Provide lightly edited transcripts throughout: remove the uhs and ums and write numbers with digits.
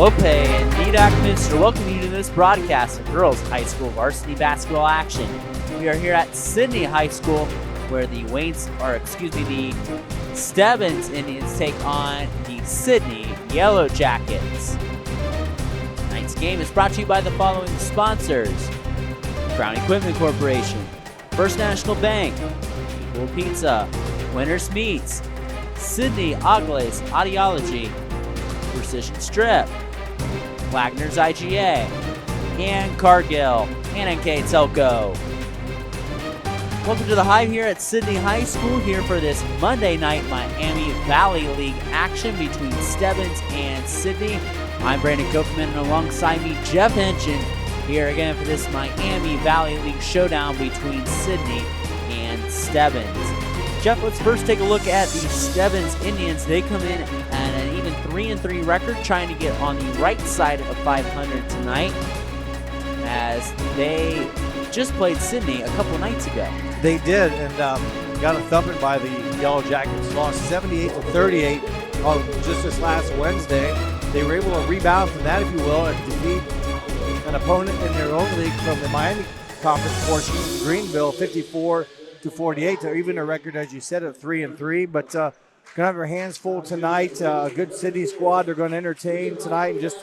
Clope and Nidak Minster welcome you to this broadcast of girls high school varsity basketball action. We are here at Sidney High School where the Stebbins Indians take on the Sidney Yellow Jackets. Tonight's game is brought to you by the following sponsors: Crown Equipment Corporation, First National Bank, Equal Pizza, Winners Meats, Sidney Ogles Audiology, Precision Strip, Wagner's IGA, and Cargill, and NKTelco. Welcome to the Hive here at Sidney High School, here for this Monday night Miami Valley League action between Stebbins and Sidney. I'm Brandon Koferman, and alongside me, Jeff Henson, here again for this Miami Valley League showdown between Sidney and Stebbins. Jeff, let's first take a look at the Stebbins Indians. They come in at an even 3-3 record, trying to get on the right side of 500 tonight, as they just played Sidney a couple nights ago. They did, and got a thumping by the Yellow Jackets. Lost 78-38 just this last Wednesday. They were able to rebound from that, if you will, and defeat an opponent in their own league from the Miami Conference portion, Greenville, 54-48. They're even a record, as you said, of 3-3. But gonna have their hands full tonight. A good Sidney squad. They're going to entertain tonight, and just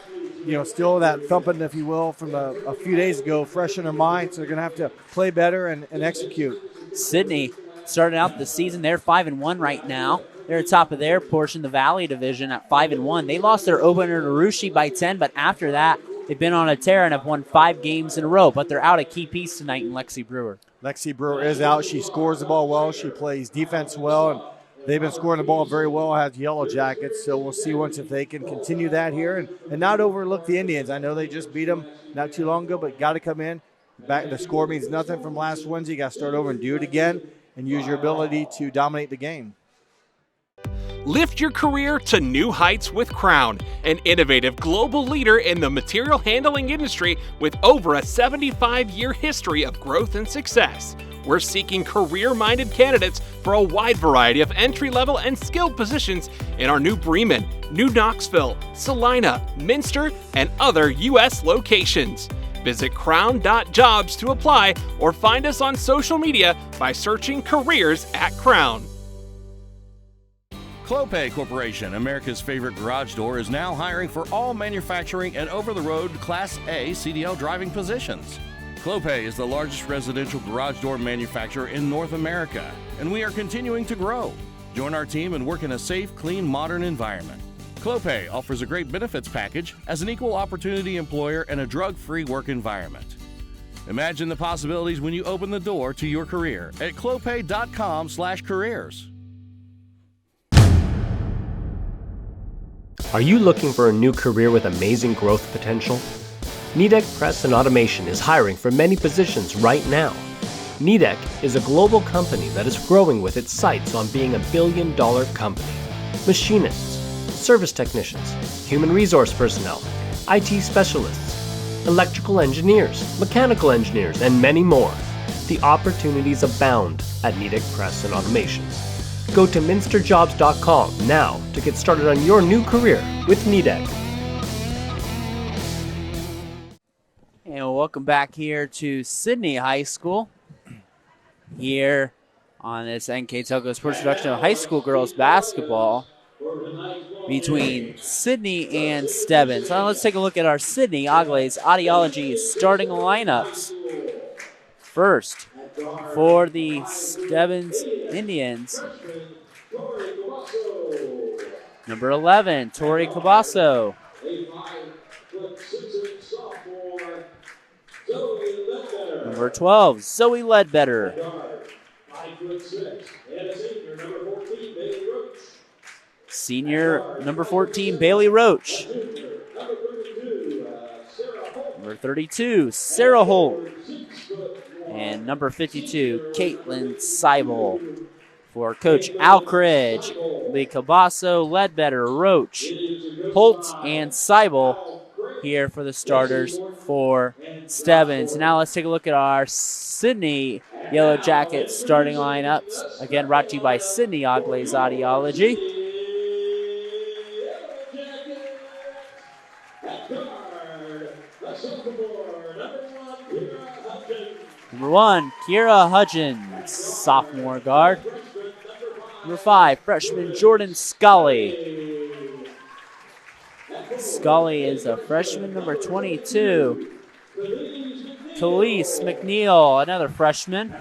still that thumping, if you will, from a few days ago, fresh in their mind. So they're going to have to play better and execute. Sidney started out the season, they're 5-1 right now. They're at top of their portion, the Valley Division, at 5-1. They lost their opener to Rushi by 10, but after that, they've been on a tear and have won 5 games in a row. But they're out a key piece tonight in Lexi Brewer. Lexi Brewer is out. She scores the ball well. She plays defense well, and they've been scoring the ball very well as Yellow Jackets. So we'll see once if they can continue that here and not overlook the Indians. I know they just beat them not too long ago, but got to come in. Back, the score means nothing from last Wednesday. You got to start over and do it again and use your ability to dominate the game. Lift your career to new heights with Crown, an innovative global leader in the material handling industry with over a 75-year history of growth and success. We're seeking career-minded candidates for a wide variety of entry-level and skilled positions in our new Bremen, New Knoxville, Salina, Minster, and other U.S. locations. Visit crown.jobs to apply or find us on social media by searching Careers at Crown. Clope Corporation, America's favorite garage door, is now hiring for all manufacturing and over-the-road Class A CDL driving positions. Clope is the largest residential garage door manufacturer in North America, and we are continuing to grow. Join our team and work in a safe, clean, modern environment. Clope offers a great benefits package as an equal opportunity employer and a drug-free work environment. Imagine the possibilities when you open the door to your career at clope.com/careers. Are you looking for a new career with amazing growth potential? NKTelco Press and Automation is hiring for many positions right now. NKTelco is a global company that is growing with its sights on being a billion-dollar company. Machinists, service technicians, human resource personnel, IT specialists, electrical engineers, mechanical engineers, and many more. The opportunities abound at NKTelco Press and Automation. Go to minsterjobs.com now to get started on your new career with NKTelco. And welcome back here to Sidney High School, here on this NKTelco Sports Production of High School Girls Basketball between Sidney and Stebbins. Now let's take a look at our Sidney Ogles Audiology starting lineups. First, for the Stebbins Indians, number 11, Tori Cabasso. Number 12, Zoe Ledbetter. Senior number 14, Bailey Roach. Number 32, Sarah Holt. And number 52, Caitlin Seibel. For Coach Alcridge, Lee Cabasso, Ledbetter, Roach, Holt, and Seibel here for the starters for Stebbins. Now let's take a look at our Sidney Yellow Jackets starting lineups. Again, brought to you by Sidney Ogles Audiology. Number 1, Kira Hudgens, sophomore guard. Number 5, freshman Jordan Scully. Scully is a freshman. Number 22, Talise McNeil, another freshman.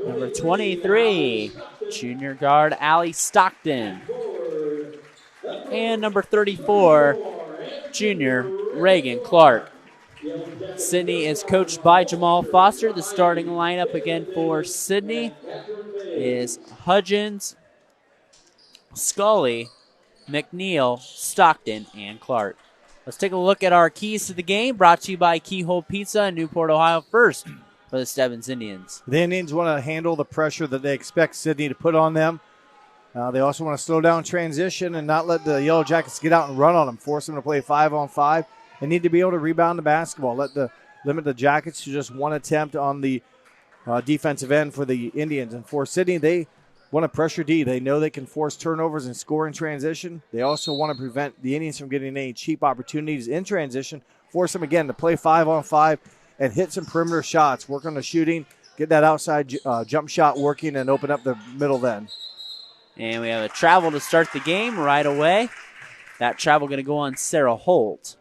Number 23, junior guard Allie Stockton. And number 34, junior Reagan Clark. Sidney is coached by Jamal Foster. The starting lineup again for Sidney is Hudgens, Scully, McNeil, Stockton, and Clark. Let's take a look at our keys to the game, brought to you by Keyhole Pizza in Newport, Ohio. First for the Stebbins Indians. The Indians want to handle the pressure that they expect Sidney to put on them. They also want to slow down transition and not let the Yellow Jackets get out and run on them, force them to play 5-on-5. They need to be able to rebound the basketball, limit the Jackets to just one attempt on the defensive end for the Indians. And for Sidney, they want to pressure D. They know they can force turnovers and score in transition. They also want to prevent the Indians from getting any cheap opportunities in transition, force them again to play 5-on-5 and hit some perimeter shots, work on the shooting, get that outside jump shot working, and open up the middle then. And we have a travel to start the game right away. That travel going to go on Sarah Holt,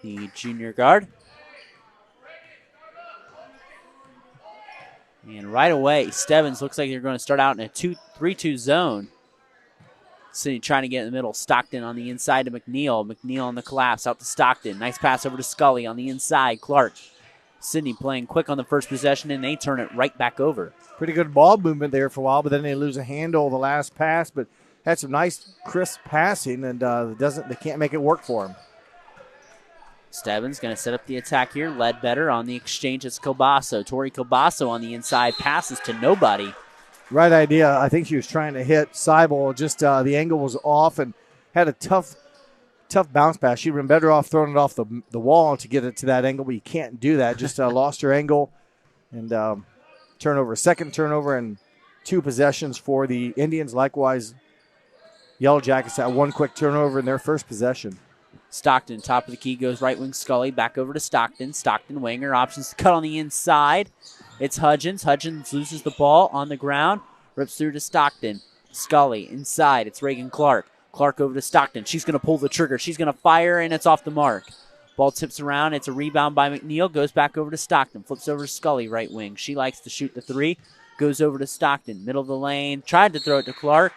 the junior guard. And right away, Stebbins looks like they're going to start out in a 3-2 zone. Sidney trying to get in the middle. Stockton on the inside to McNeil. McNeil on the collapse out to Stockton. Nice pass over to Scully on the inside. Clark. Sidney playing quick on the first possession, and they turn it right back over. Pretty good ball movement there for a while, but then they lose a handle the last pass, but had some nice crisp passing, and they can't make it work for him. Stebbins going to set up the attack here. Ledbetter on the exchange. It's Cobasso. Tori Cobasso on the inside. Passes to nobody. Right idea. I think she was trying to hit Seibel. Just the angle was off and had a tough bounce pass. She'd been better off throwing it off the wall to get it to that angle, but you can't do that. Just lost her angle. And turnover. Second turnover and 2 possessions for the Indians. Likewise, Yellow Jackets had 1 quick turnover in their first possession. Stockton, top of the key, goes right wing Scully. Back over to Stockton. Stockton winger. Options to cut on the inside. It's Hudgens. Hudgens loses the ball on the ground. Rips through to Stockton. Scully inside. It's Reagan Clark. Clark over to Stockton. She's going to pull the trigger. She's going to fire, and it's off the mark. Ball tips around. It's a rebound by McNeil. Goes back over to Stockton. Flips over to Scully, right wing. She likes to shoot the 3. Goes over to Stockton. Middle of the lane. Tried to throw it to Clark,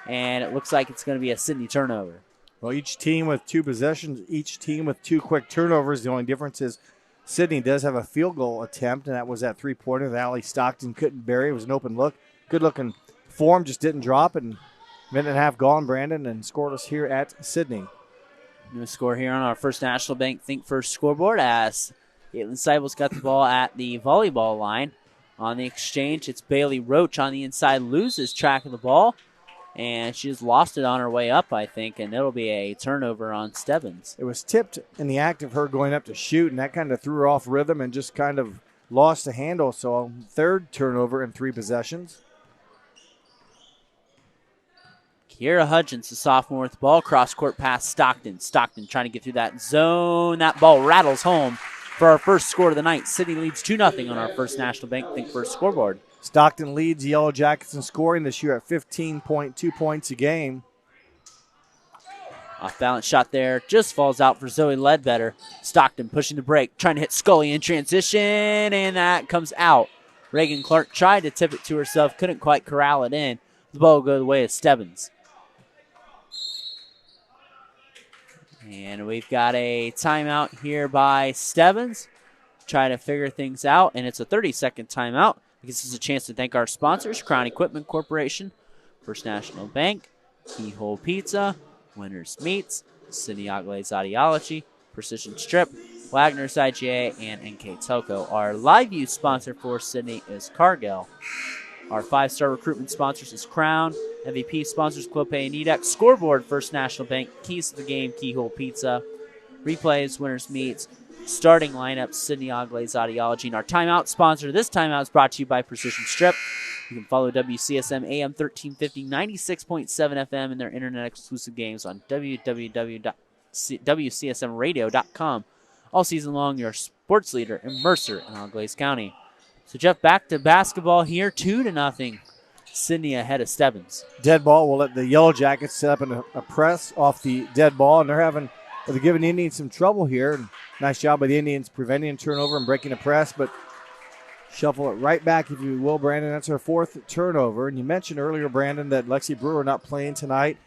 and it looks like it's going to be a Sidney turnover. Well, each team with 2 possessions, each team with 2 quick turnovers. The only difference is Sidney does have a field goal attempt, and that was that 3-pointer that Allie Stockton couldn't bury. It was an open look. Good-looking form, just didn't drop, and minute and a half gone, Brandon, and scoreless here at Sidney. New score here on our First National Bank Think First scoreboard as Caitlin Seibel's got the ball at the volleyball line. On the exchange, it's Bailey Roach on the inside, loses track of the ball. And she's lost it on her way up, I think, and it'll be a turnover on Stebbins. It was tipped in the act of her going up to shoot, and that kind of threw her off rhythm and just kind of lost the handle. So 3rd turnover in 3 possessions. Kiera Hudgens, the sophomore with the ball. Cross-court pass, Stockton. Stockton trying to get through that zone. That ball rattles home for our first score of the night. Sidney leads 2-0 on our First National Bank Think First scoreboard. Stockton leads the Yellow Jackets in scoring this year at 15.2 points a game. Off-balance shot there. Just falls out for Zoe Ledbetter. Stockton pushing the break. Trying to hit Scully in transition, and that comes out. Reagan Clark tried to tip it to herself. Couldn't quite corral it in. The ball will go the way of Stebbins. And we've got a timeout here by Stebbins. Trying to figure things out, and it's a 30-second timeout. This is a chance to thank our sponsors, Crown Equipment Corporation, First National Bank, Keyhole Pizza, Winners Meats, Sidney Aglaze Audiology, Precision Strip, Wagner's IGA, and NKTelco. Our live use sponsor for Sidney is Cargill. Our 5-star recruitment sponsors is Crown. MVP sponsors Clopay and Edek. Scoreboard, First National Bank. Keys to the game, Keyhole Pizza. Replays, Winners Meats. Starting lineup, Sidney Aglaze Audiology. And our timeout sponsor, this timeout is brought to you by Precision Strip. You can follow WCSM AM 1350, 96.7 FM and their internet exclusive games on www.wcsmradio.com. All season long, your sports leader in Mercer and Auglaize County. So, Jeff, back to basketball here, 2-0. Sidney ahead of Stebbins. Dead ball will let the Yellow Jackets set up in a press off the dead ball, and they're giving the Indians some trouble here. And nice job by the Indians preventing a turnover and breaking a press, but shuffle it right back, if you will, Brandon. That's our 4th turnover. And you mentioned earlier, Brandon, that Lexi Brewer not playing tonight.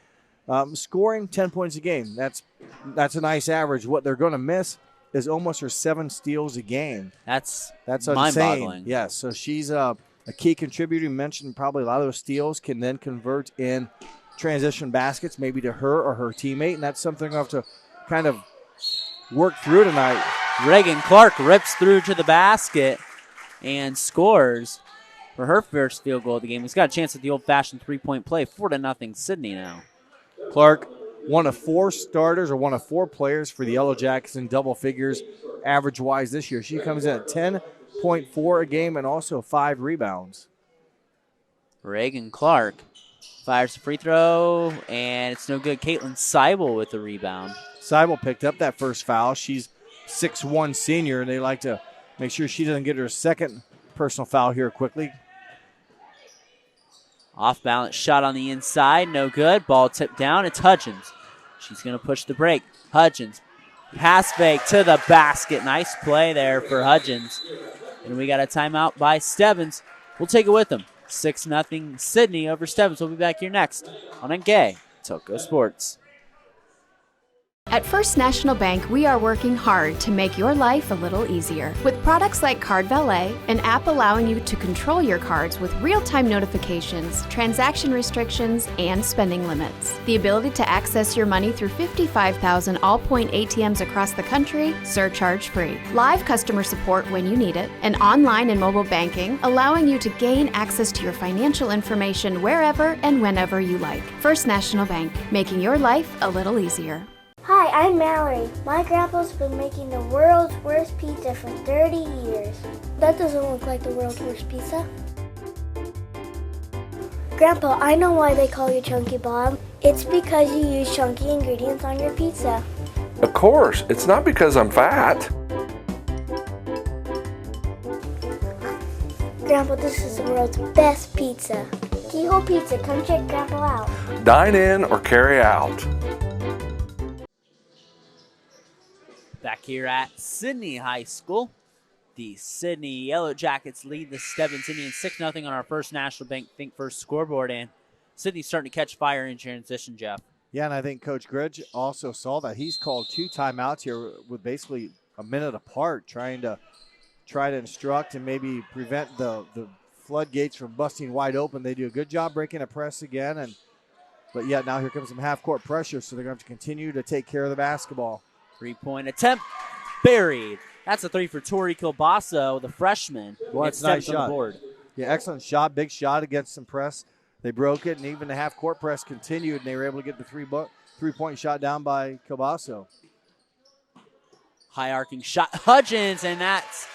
Scoring 10 points a game. That's a nice average. What they're going to miss is almost her 7 steals a game. That's mind-boggling. Insane. Yes, so she's a key contributor. You mentioned probably a lot of those steals can then convert in transition baskets, maybe to her or her teammate, and that's something we'll have to kind of work through tonight. Reagan Clark rips through to the basket and scores for her first field goal of the game. He's got a chance at the old-fashioned three-point play. 4-0 Sidney now. Clark, one of 4 starters or one of 4 players for the Yellow Jackets in double figures average-wise this year. She comes in at 10.4 a game and also 5 rebounds. Reagan Clark fires the free throw, and it's no good. Caitlin Seibel with the rebound. Seibel picked up that first foul. She's 6'1" senior, and they like to make sure she doesn't get her second personal foul here quickly. Off balance shot on the inside, no good. Ball tipped down. It's Hudgens. She's going to push the break. Hudgens, pass fake to the basket. Nice play there for Hudgens. And we got a timeout by Stebbins. We'll take it with them. 6-0 Sidney over Stebbins. We'll be back here next on NKTelco Sports. At First National Bank, we are working hard to make your life a little easier. With products like Card Valet, an app allowing you to control your cards with real-time notifications, transaction restrictions, and spending limits. The ability to access your money through 55,000 all-point ATMs across the country, surcharge-free. Live customer support when you need it. And online and mobile banking, allowing you to gain access to your financial information wherever and whenever you like. First National Bank, making your life a little easier. Hi, I'm Mallory. My grandpa's been making the world's worst pizza for 30 years. That doesn't look like the world's worst pizza. Grandpa, I know why they call you Chunky Bob. It's because you use chunky ingredients on your pizza. Of course, it's not because I'm fat. Grandpa, this is the world's best pizza. Keyhole Pizza, come check Grandpa out. Dine in or carry out. Back here at Sidney High School, the Sidney Yellow Jackets lead the Stebbins Indians 6-0 on our First National Bank Think First scoreboard, and Sidney's starting to catch fire in transition, Jeff. Yeah, and I think Coach Gridge also saw that. He's called 2 timeouts here with basically a minute apart, trying to instruct and maybe prevent the floodgates from busting wide open. They do a good job breaking a press again, but yet now here comes some half-court pressure, so they're going to have to continue to take care of the basketball. 3-point attempt, buried. That's a 3 for Tori Kilbasso, the freshman. Well, that's a nice shot. On the board. Yeah, excellent shot, big shot against some press. They broke it, and even the half-court press continued, and they were able to get the three-point shot down by Kilbasso. High arcing shot, Hudgens, and that's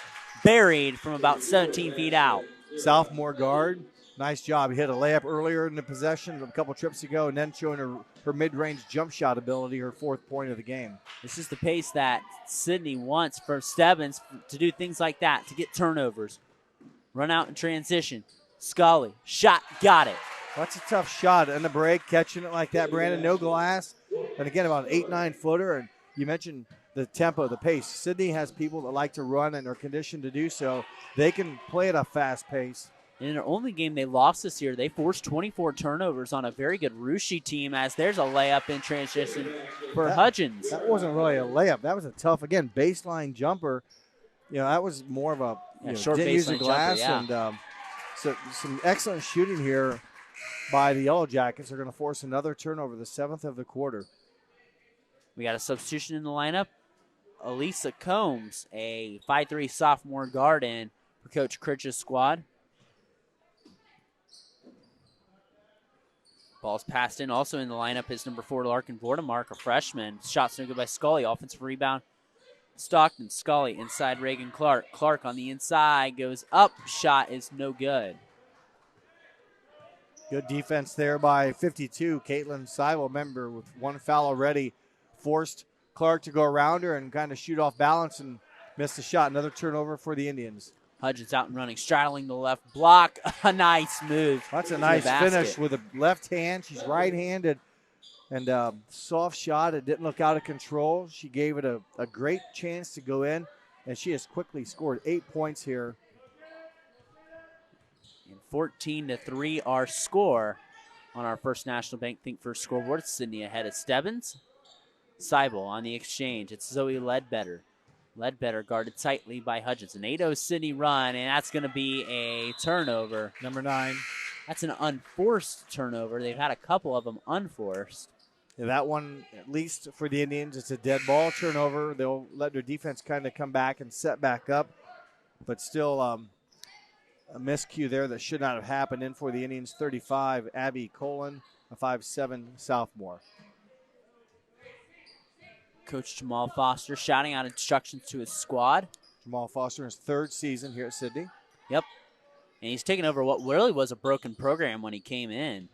buried from about 17 feet out. Sophomore guard, nice job. He hit a layup earlier in the possession a couple trips ago, and then showing her mid-range jump shot ability, her 4th point of the game. This is the pace that Sidney wants for Stebbins to do things like that, to get turnovers. Run out in transition. Scully, shot, got it. Well, that's a tough shot in the break, catching it like that, Brandon. No glass. And again, about an 8-9 footer. And you mentioned the tempo, the pace. Sidney has people that like to run and are conditioned to do so. They can play at a fast pace. In their only game they lost this year, they forced 24 turnovers on a very good Rushi team, as there's a layup in transition for Hudgens. That wasn't really a layup. That was a tough, again, baseline jumper. You know, that was more of a short didn't use the glass. Jumper, yeah. And so some excellent shooting here by the Yellow Jackets. They're going to force another turnover, the 7th of the quarter. We got a substitution in the lineup. Elisa Combs, a 5'3" sophomore guard in for Coach Critch's squad. Ball's passed in. Also in the lineup is number 4, Larkin Vordemark, a freshman. Shot's no good by Scully. Offensive rebound. Stockton, Scully, inside Reagan Clark. Clark on the inside, goes up. Shot is no good. Good defense there by 52. Caitlin Seibel, member with 1 foul already, forced Clark to go around her and kind of shoot off balance and miss the shot. Another turnover for the Indians. Hudgens out and running, straddling the left block. A nice move. That's a nice finish with a left hand. She's right-handed. And soft shot. It didn't look out of control. She gave it a great chance to go in, and she has quickly scored 8 points here. And 14-3 our score on our First National Bank Think First scoreboard. Sidney ahead of Stebbins. Seibel on the exchange. It's Zoe Ledbetter. Ledbetter guarded tightly by Hudgens. An 8-0 Sidney run, and that's going to be a turnover. Number 9. That's an unforced turnover. They've had a couple of them unforced. Yeah, that one, at least for the Indians, it's a dead ball turnover. They'll let their defense kind of come back and set back up, but still a miscue there that should not have happened. In for the Indians, 35, Abby Colon, a 5'7" sophomore. Coach Jamal Foster shouting out instructions to his squad. Jamal Foster in his 3rd season here at Sidney. Yep. And he's taken over what really was a broken program when he came in.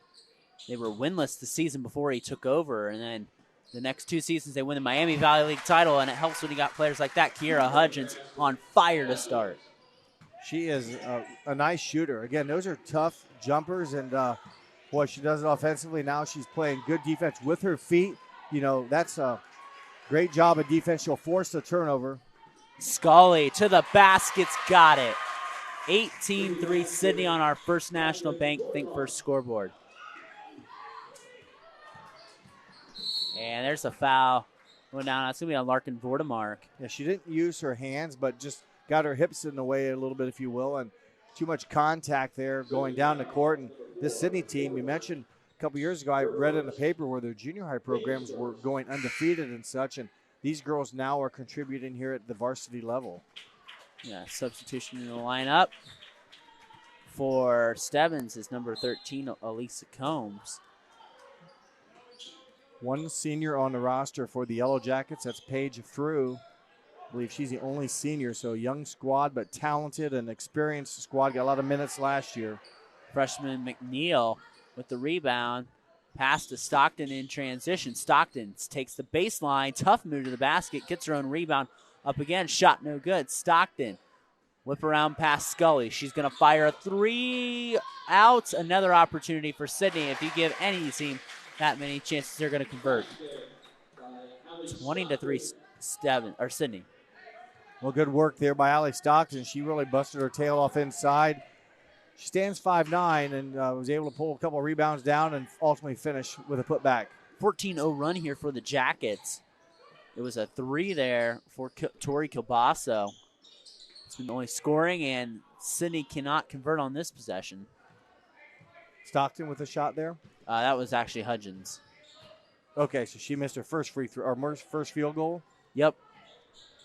They were winless the season before he took over, and then the next 2 seasons they win the Miami Valley League title, and it helps when you got players like that. Kiera Hudgens on fire to start. She is a nice shooter. Again, those are tough jumpers, and boy, she does it offensively. Now she's playing good defense with her feet. You know, that's a great job of defense. She'll force the turnover. Scully to the basket's got it. 18-3 Sidney on our First National Bank Think First scoreboard. And there's a foul going down. That's going to be on Larkin Vordemark. Yeah, she didn't use her hands, but just got her hips in the way a little bit, if you will, and too much contact there going down the court. And this Sidney team, you mentioned a couple years ago, I read in the paper where their junior high programs were going undefeated and such, and these girls now are contributing here at the varsity level. Yeah, substitution in the lineup for Stebbins is number 13, Elisa Combs. One senior on the roster for the Yellow Jackets. That's Paige Frew. I believe she's the only senior, so young squad, but talented and experienced squad. Got a lot of minutes last year. Freshman McNeil with the rebound. Pass to Stockton in transition. Stockton takes the baseline. Tough move to the basket. Gets her own rebound. Up again. Shot no good. Stockton. Whip around past Scully. She's going to fire a 3 out. Another opportunity for Sidney. If you give any team that many chances, they're going to convert. 20-3 Sidney. Well, good work there by Allie Stockton. She really busted her tail off inside. She stands 5'9" and was able to pull a couple of rebounds down and ultimately finish with a putback. 14-0 run here for the Jackets. It was a 3 there for Tori Kilbasso. It's been only scoring, and Sidney cannot convert on this possession. Stockton with a shot there? That was actually Hudgens. Okay, so she missed her first free throw, or first field goal? Yep.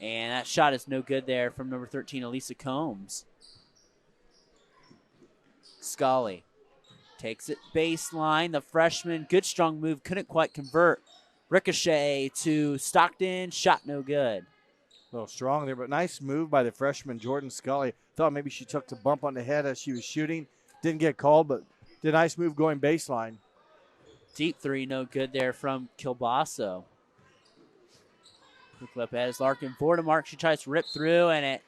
And that shot is no good there from number 13, Elisa Combs. Scully takes it baseline. The freshman, good strong move, couldn't quite convert. Ricochet to Stockton, shot no good. A little strong there, but nice move by the freshman, Jordan Scully. Thought maybe she took the bump on the head as she was shooting. Didn't get called, but did a nice move going baseline. Deep 3, no good there from Kilbasso. Quick flip as Larkin Vordemark. She tries to rip through, and it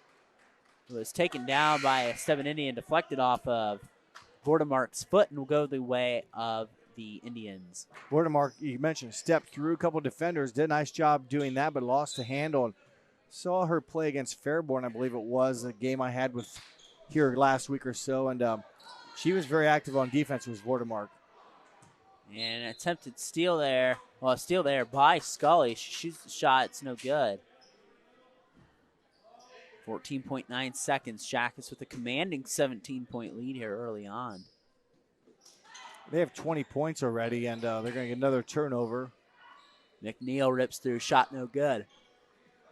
was taken down by a Stebbins Indian, deflected off of Vordemark's foot, and will go the way of the Indians. Vordemark, you mentioned, stepped through a couple of defenders, did a nice job doing that, but lost the handle. And saw her play against Fairborn, I believe it was, a game I had with here last week or so, and she was very active on defense, was Vordemark. And an attempted steal there. Well, a steal there by Scully. She shoots the shot. It's no good. 14.9 seconds. Jackets with a commanding 17-point lead here early on. They have 20 points already, and they're going to get another turnover. McNeil rips through. Shot no good.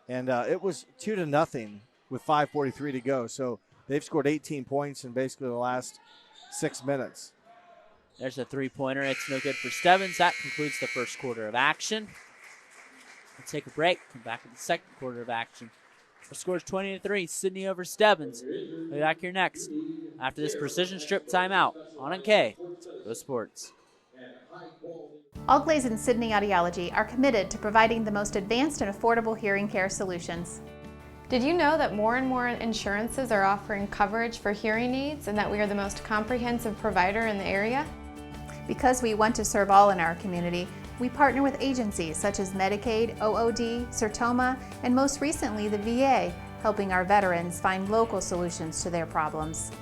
And it was 2-0 with 5:43 to go. So they've scored 18 points in basically the last 6 minutes. There's a three-pointer. It's no good for Stebbins. That concludes the first quarter of action. We'll take a break. Come back in the second quarter of action. The score is 20-3. Sidney over Stebbins. We'll be back here next after this precision strip timeout on NK. Go Sports. Allglaze and Sidney Audiology are committed to providing the most advanced and affordable hearing care solutions. Did you know that more and more insurances are offering coverage for hearing aids and that we are the most comprehensive provider in the area? Because we want to serve all in our community, we partner with agencies such as Medicaid, OOD, Sertoma, and most recently the VA, helping our veterans find local solutions to their problems.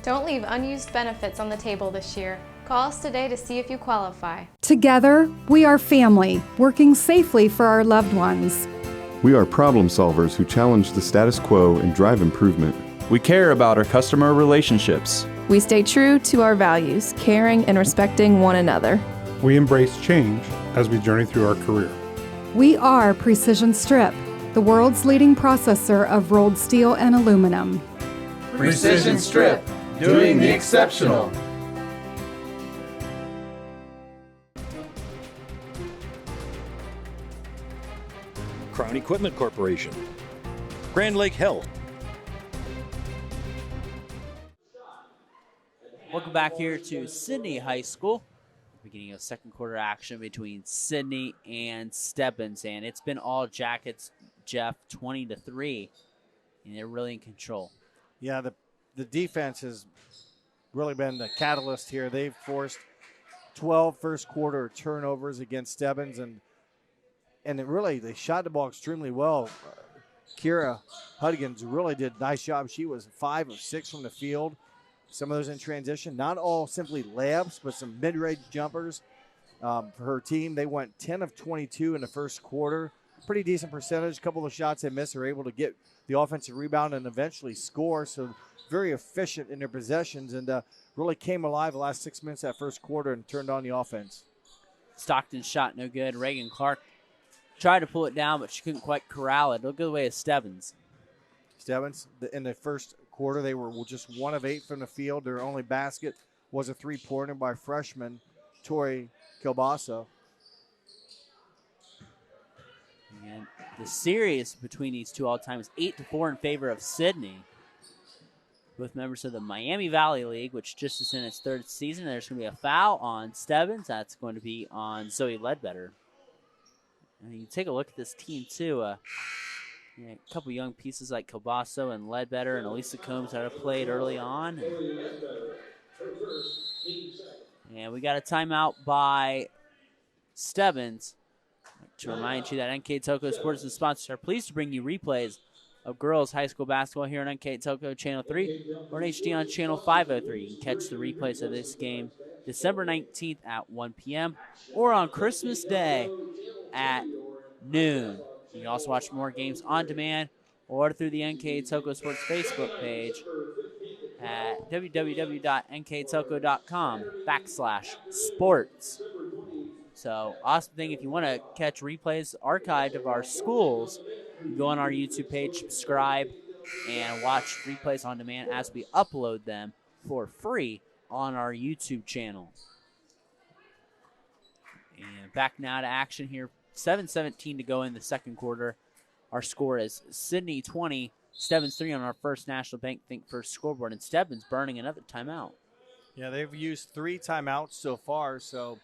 Don't leave unused benefits on the table this year. Call us today to see if you qualify. Together, we are family, working safely for our loved ones. We are problem solvers who challenge the status quo and drive improvement. We care about our customer relationships. We stay true to our values, caring and respecting one another. We embrace change as we journey through our career. We are Precision Strip, the world's leading processor of rolled steel and aluminum. Precision Strip, doing the exceptional. Crown Equipment Corporation, Grand Lake Health. Welcome back here to Sidney High School. Beginning of second quarter action between Sidney and Stebbins, and it's been all Jackets, Jeff, 20-3, and they're really in control. Yeah, the defense has really been the catalyst here. They've forced 12 first quarter turnovers against Stebbins, and they shot the ball extremely well. Kira Hudgens really did a nice job. She was 5 of 6 from the field. Some of those in transition. Not all simply layups, but some mid-range jumpers. For her team, they went 10 of 22 in the first quarter. Pretty decent percentage. A couple of shots they missed are able to get the offensive rebound and eventually score. So very efficient in their possessions and really came alive the last 6 minutes of that first quarter and turned on the offense. Stockton's shot no good. Reagan Clark tried to pull it down, but she couldn't quite corral it. It'll go the way of Stebbins. Stebbins, in the first quarter, they were just 1 of 8 from the field. Their only basket was a three-pointer by freshman Tori Kilbasa. And the series between these two all-time is 8-4 in favor of Sidney. Both members of the Miami Valley League, which just is in its 3rd season. There's going to be a foul on Stebbins. That's going to be on Zoe Ledbetter. And you take a look at this team, too. A couple young pieces like Kilbasso and Ledbetter and Elisa Combs that have played early on. And we got a timeout by Stebbins. To remind you that NKTelco Sports and sponsors are pleased to bring you replays of girls high school basketball here on NKTelco Channel 3 or in HD on Channel 503. You can catch the replays of this game December 19th at 1 p.m. or on Christmas Day at noon. You can also watch more games on demand or through the NKTelco Sports Facebook page at www.nktelco.com/sports. So, awesome thing. If you want to catch replays archived of our schools, you go on our YouTube page, subscribe, and watch replays on demand as we upload them for free on our YouTube channel. And back now to action here. 7:17 to go in the second quarter. Our score is Sidney 20, Stebbins 3 on our First National Bank Think First scoreboard, and Stebbins burning another timeout. Yeah, they've used 3 timeouts so far, so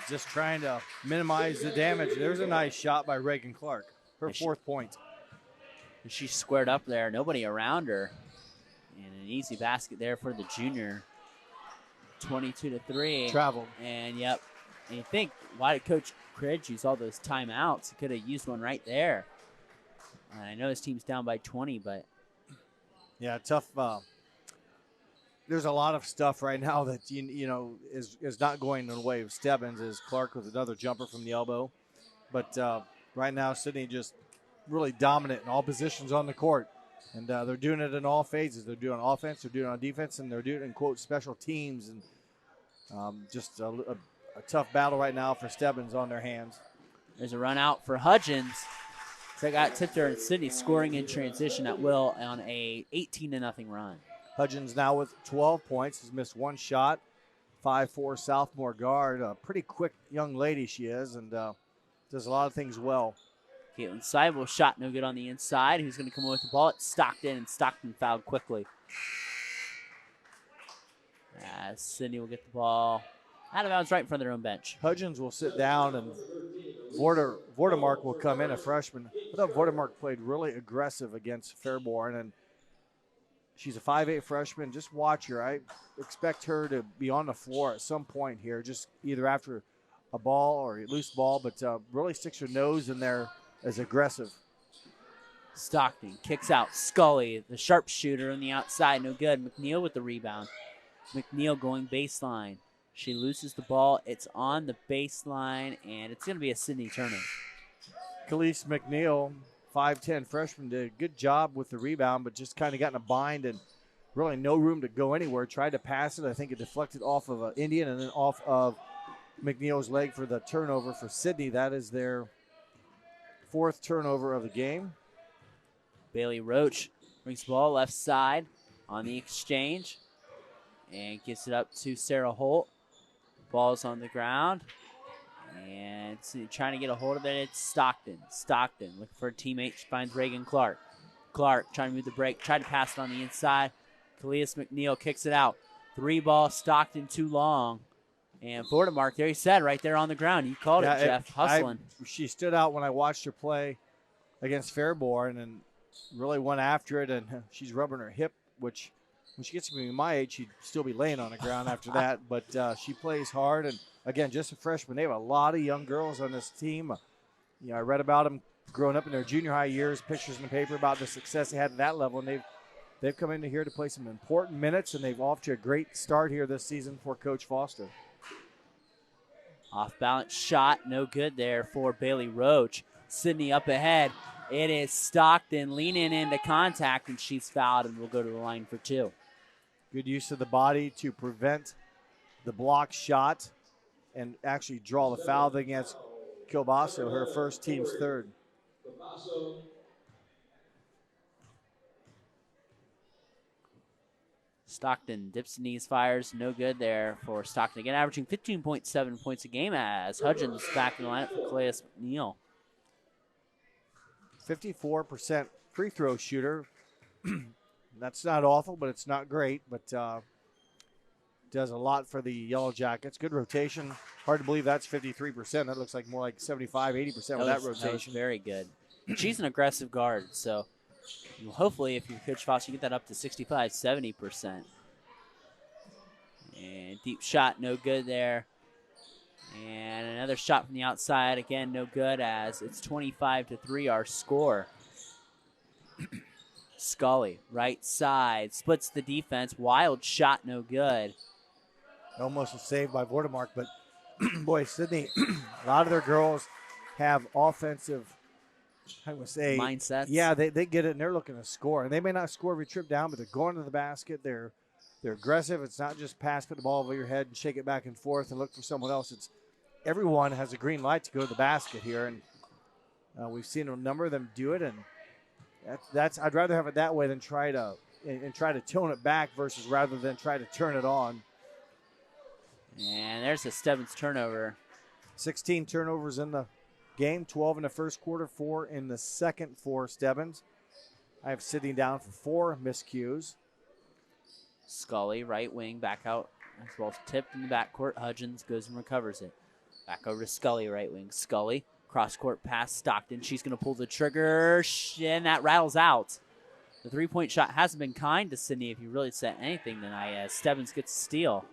just trying to minimize the damage. There's a nice shot by Reagan Clark, her 4th point. And she squared up there, nobody around her. And an easy basket there for the junior. 22-3. Traveled. And, yep. And you think, why did Coach Cridge use all those timeouts? He could have used one right there. And I know his team's down by 20, but. Yeah, tough. There's a lot of stuff right now that, is not going in the way of Stebbins, as Clark with another jumper from the elbow. But right now, Sidney just really dominant in all positions on the court. And they're doing it in all phases. They're doing offense, they're doing it on defense, and they're doing it in, quote, special teams. And just a tough battle right now for Stebbins on their hands. There's a run out for Hudgens. So got tipped there, and Sidney scoring in transition at will on a 18-0 run. Hudgens now with 12 points. Has missed 1 shot. 5'4" sophomore guard. A pretty quick young lady she is, and does a lot of things well. Caitlin Seibel shot no good on the inside. Who's going to come away with the ball? It's Stockton, and Stockton fouled quickly. Sidney will get the ball Out of bounds right in front of their own bench. Hudgens will sit down, and Vordemark will come in, a freshman. I thought Vordemark played really aggressive against Fairborn, and she's a 5'8 freshman. Just watch her. I expect her to be on the floor at some point here, just either after a ball or a loose ball, but really sticks her nose in there as aggressive. Stockton kicks out. Scully, the sharpshooter on the outside, no good. McNeil with the rebound. McNeil going baseline. She loses the ball. It's on the baseline, and it's going to be a Sidney turnover. Khalees McNeil, 5'10 freshman, did a good job with the rebound, but just kind of got in a bind and really no room to go anywhere. Tried to pass it. I think it deflected off of Indian and then off of McNeil's leg for the turnover for Sidney. That is their 4th turnover of the game. Bailey Roach brings the ball left side on the exchange and gets it up to Sarah Holt. Ball's on the ground, and trying to get a hold of it. It's Stockton. Stockton looking for a teammate. She finds Reagan Clark. Clark trying to move the break. Tried to pass it on the inside. Khalees McNeil kicks it out. 3-ball. Stockton too long. And Vordemark, there he said, right there on the ground. You called it, Jeff. Hustling. She stood out when I watched her play against Fairborn and really went after it, and she's rubbing her hip, which when she gets to be my age, she'd still be laying on the ground after that. But she plays hard, and again, just a freshman. They have a lot of young girls on this team. I read about them growing up in their junior high years, pictures in the paper about the success they had at that level, and they've come into here to play some important minutes, and they've off to a great start here this season for Coach Foster. Off balance shot, no good there for Bailey Roach. Sidney up ahead. It is Stockton leaning into contact, and she's fouled and will go to the line for 2. Good use of the body to prevent the block shot and actually draw the foul against Kilbasso, her first, team's 3rd. Stockton dips the knees, fires, no good there for Stockton. Again, averaging 15.7 points a game as Hudgens back in the lineup for Khalees McNeil. 54% free throw shooter. That's not awful, but it's not great. But does a lot for the Yellow Jackets. Good rotation. Hard to believe that's 53%. That looks like more like 75, 80% with that rotation. That was very good. She's an aggressive guard, so hopefully if you're Coach Foster, you get that up to 65, 70%. And deep shot, no good there. And another shot from the outside, again, no good as it's 25-3 our score. Scully, right side, splits the defense. Wild shot, no good. Almost a save by Vordemark, but boy, Sidney, a lot of their girls have offensive, I would say, mindsets. Yeah, they get it and they're looking to score. And they may not score every trip down, but they're going to the basket. They're aggressive. It's not just pass, put the ball over your head and shake it back and forth and look for someone else. It's everyone has a green light to go to the basket here, and we've seen a number of them do it. And that's I'd rather have it that way than try to tone it back versus rather than try to turn it on. And there's a Stebbins turnover. 16 turnovers in the game, 12 in the first quarter, 4 in the second for Stebbins. I have Sidney down for 4 miscues. Scully, right wing, back out. As well as tipped in the backcourt. Hudgens goes and recovers it. Back over to Scully, right wing. Scully, cross-court pass, Stockton. She's going to pull the trigger, and that rattles out. The three-point shot hasn't been kind to Sidney if you really said anything tonight, as Stebbins gets a steal.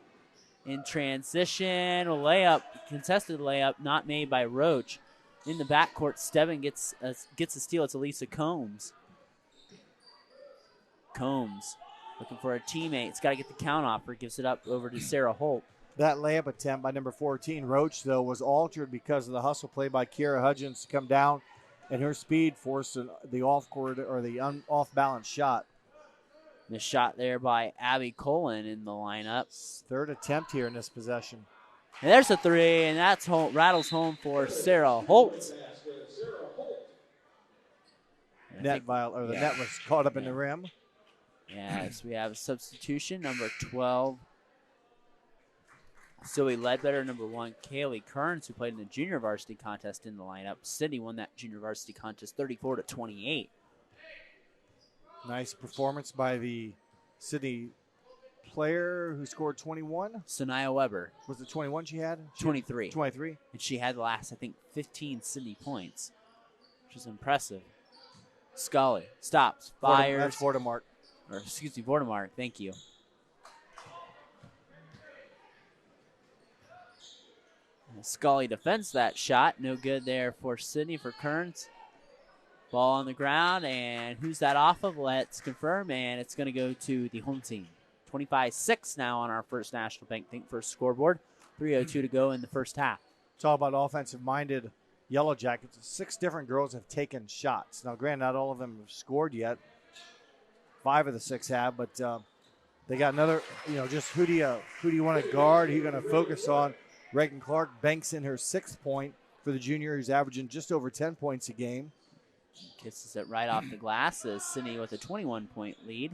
In transition, a layup, contested layup, not made by Roach. In the backcourt, Stebbins gets a steal. It's Elisa Combs. Combs looking for a teammate. It's got to get the count off her. Gives it up over to Sarah Holt. That layup attempt by number 14, Roach, though, was altered because of the hustle play by Kiera Hudgens to come down, and her speed forced the off-court or the off-balance shot. The shot there by Abby Colin in the lineup. 3rd attempt here in this possession. And there's a 3, and that's rattles home for Sarah Holt. Net was caught up in the rim. Yes, we have a substitution, number 12. Zoe Ledbetter, number 1, Kaylee Kearns, who played in the junior varsity contest in the lineup. Sidney won that junior varsity contest 34-28. Nice performance by the Sidney player who scored 21? Sanaya Weber. Was it 21 she had? 23. 23. And she had the last, I think, 15 Sidney points, which is impressive. Scully stops, fires. That's Vordemark. Or, excuse me, Vordemark. Thank you. And Scully defends that shot. No good there for Sidney, for Kearns. Ball on the ground, and who's that off of? Let's confirm, and it's going to go to the home team. 25-6 now on our First National Bank Think First scoreboard. 3:02 to go in the first half. It's all about offensive-minded Yellow Jackets. 6 different girls have taken shots. Now, granted, not all of them have scored yet. 5 of the 6 have, but they got another, just who do you want to guard? Who are you going to focus on? Reagan Clark banks in her 6th point for the junior, who's averaging just over 10 points a game. Kisses it right off the glass as Sidney with a 21-point lead.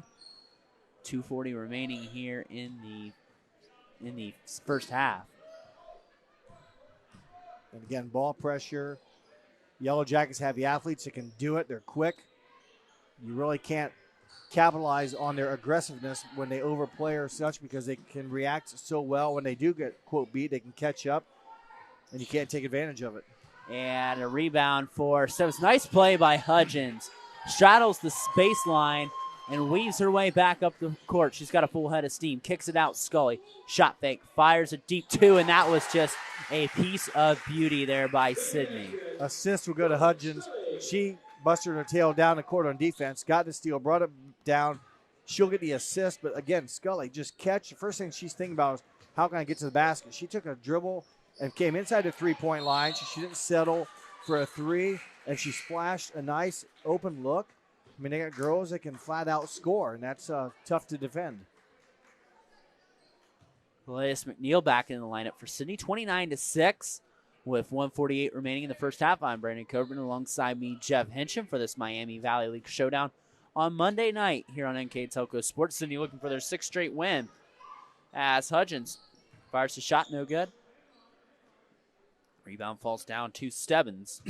2:40 remaining here in the first half. And again, ball pressure. Yellow Jackets have the athletes that can do it. They're quick. You really can't capitalize on their aggressiveness when they overplay or such, because they can react so well. When they do get, quote, beat, they can catch up, and you can't take advantage of it. And a rebound for Stebbins. Nice play by Hudgens. Straddles the baseline and weaves her way back up the court. She's got a full head of steam. Kicks it out, Scully. Shot fake. Fires a deep 2, and that was just a piece of beauty there by Sidney. Assist will go to Hudgens. She busted her tail down the court on defense. Got the steal, brought it down. She'll get the assist, but again, Scully just catch. The first thing she's thinking about is, how can I get to the basket? She took a dribble and came inside the three-point line. She didn't settle for a 3, and she splashed a nice open look. I mean, they got girls that can flat out score, and that's tough to defend. Elias McNeil back in the lineup for Sidney. 29-6 with 1:48 remaining in the first half. I'm Brandon Coburn alongside me, Jeff Hensham, for this Miami Valley League showdown on Monday night here on NKTelco Sports. Sidney looking for their 6th straight win as Hudgens fires the shot, no good. Rebound falls down to Stebbins.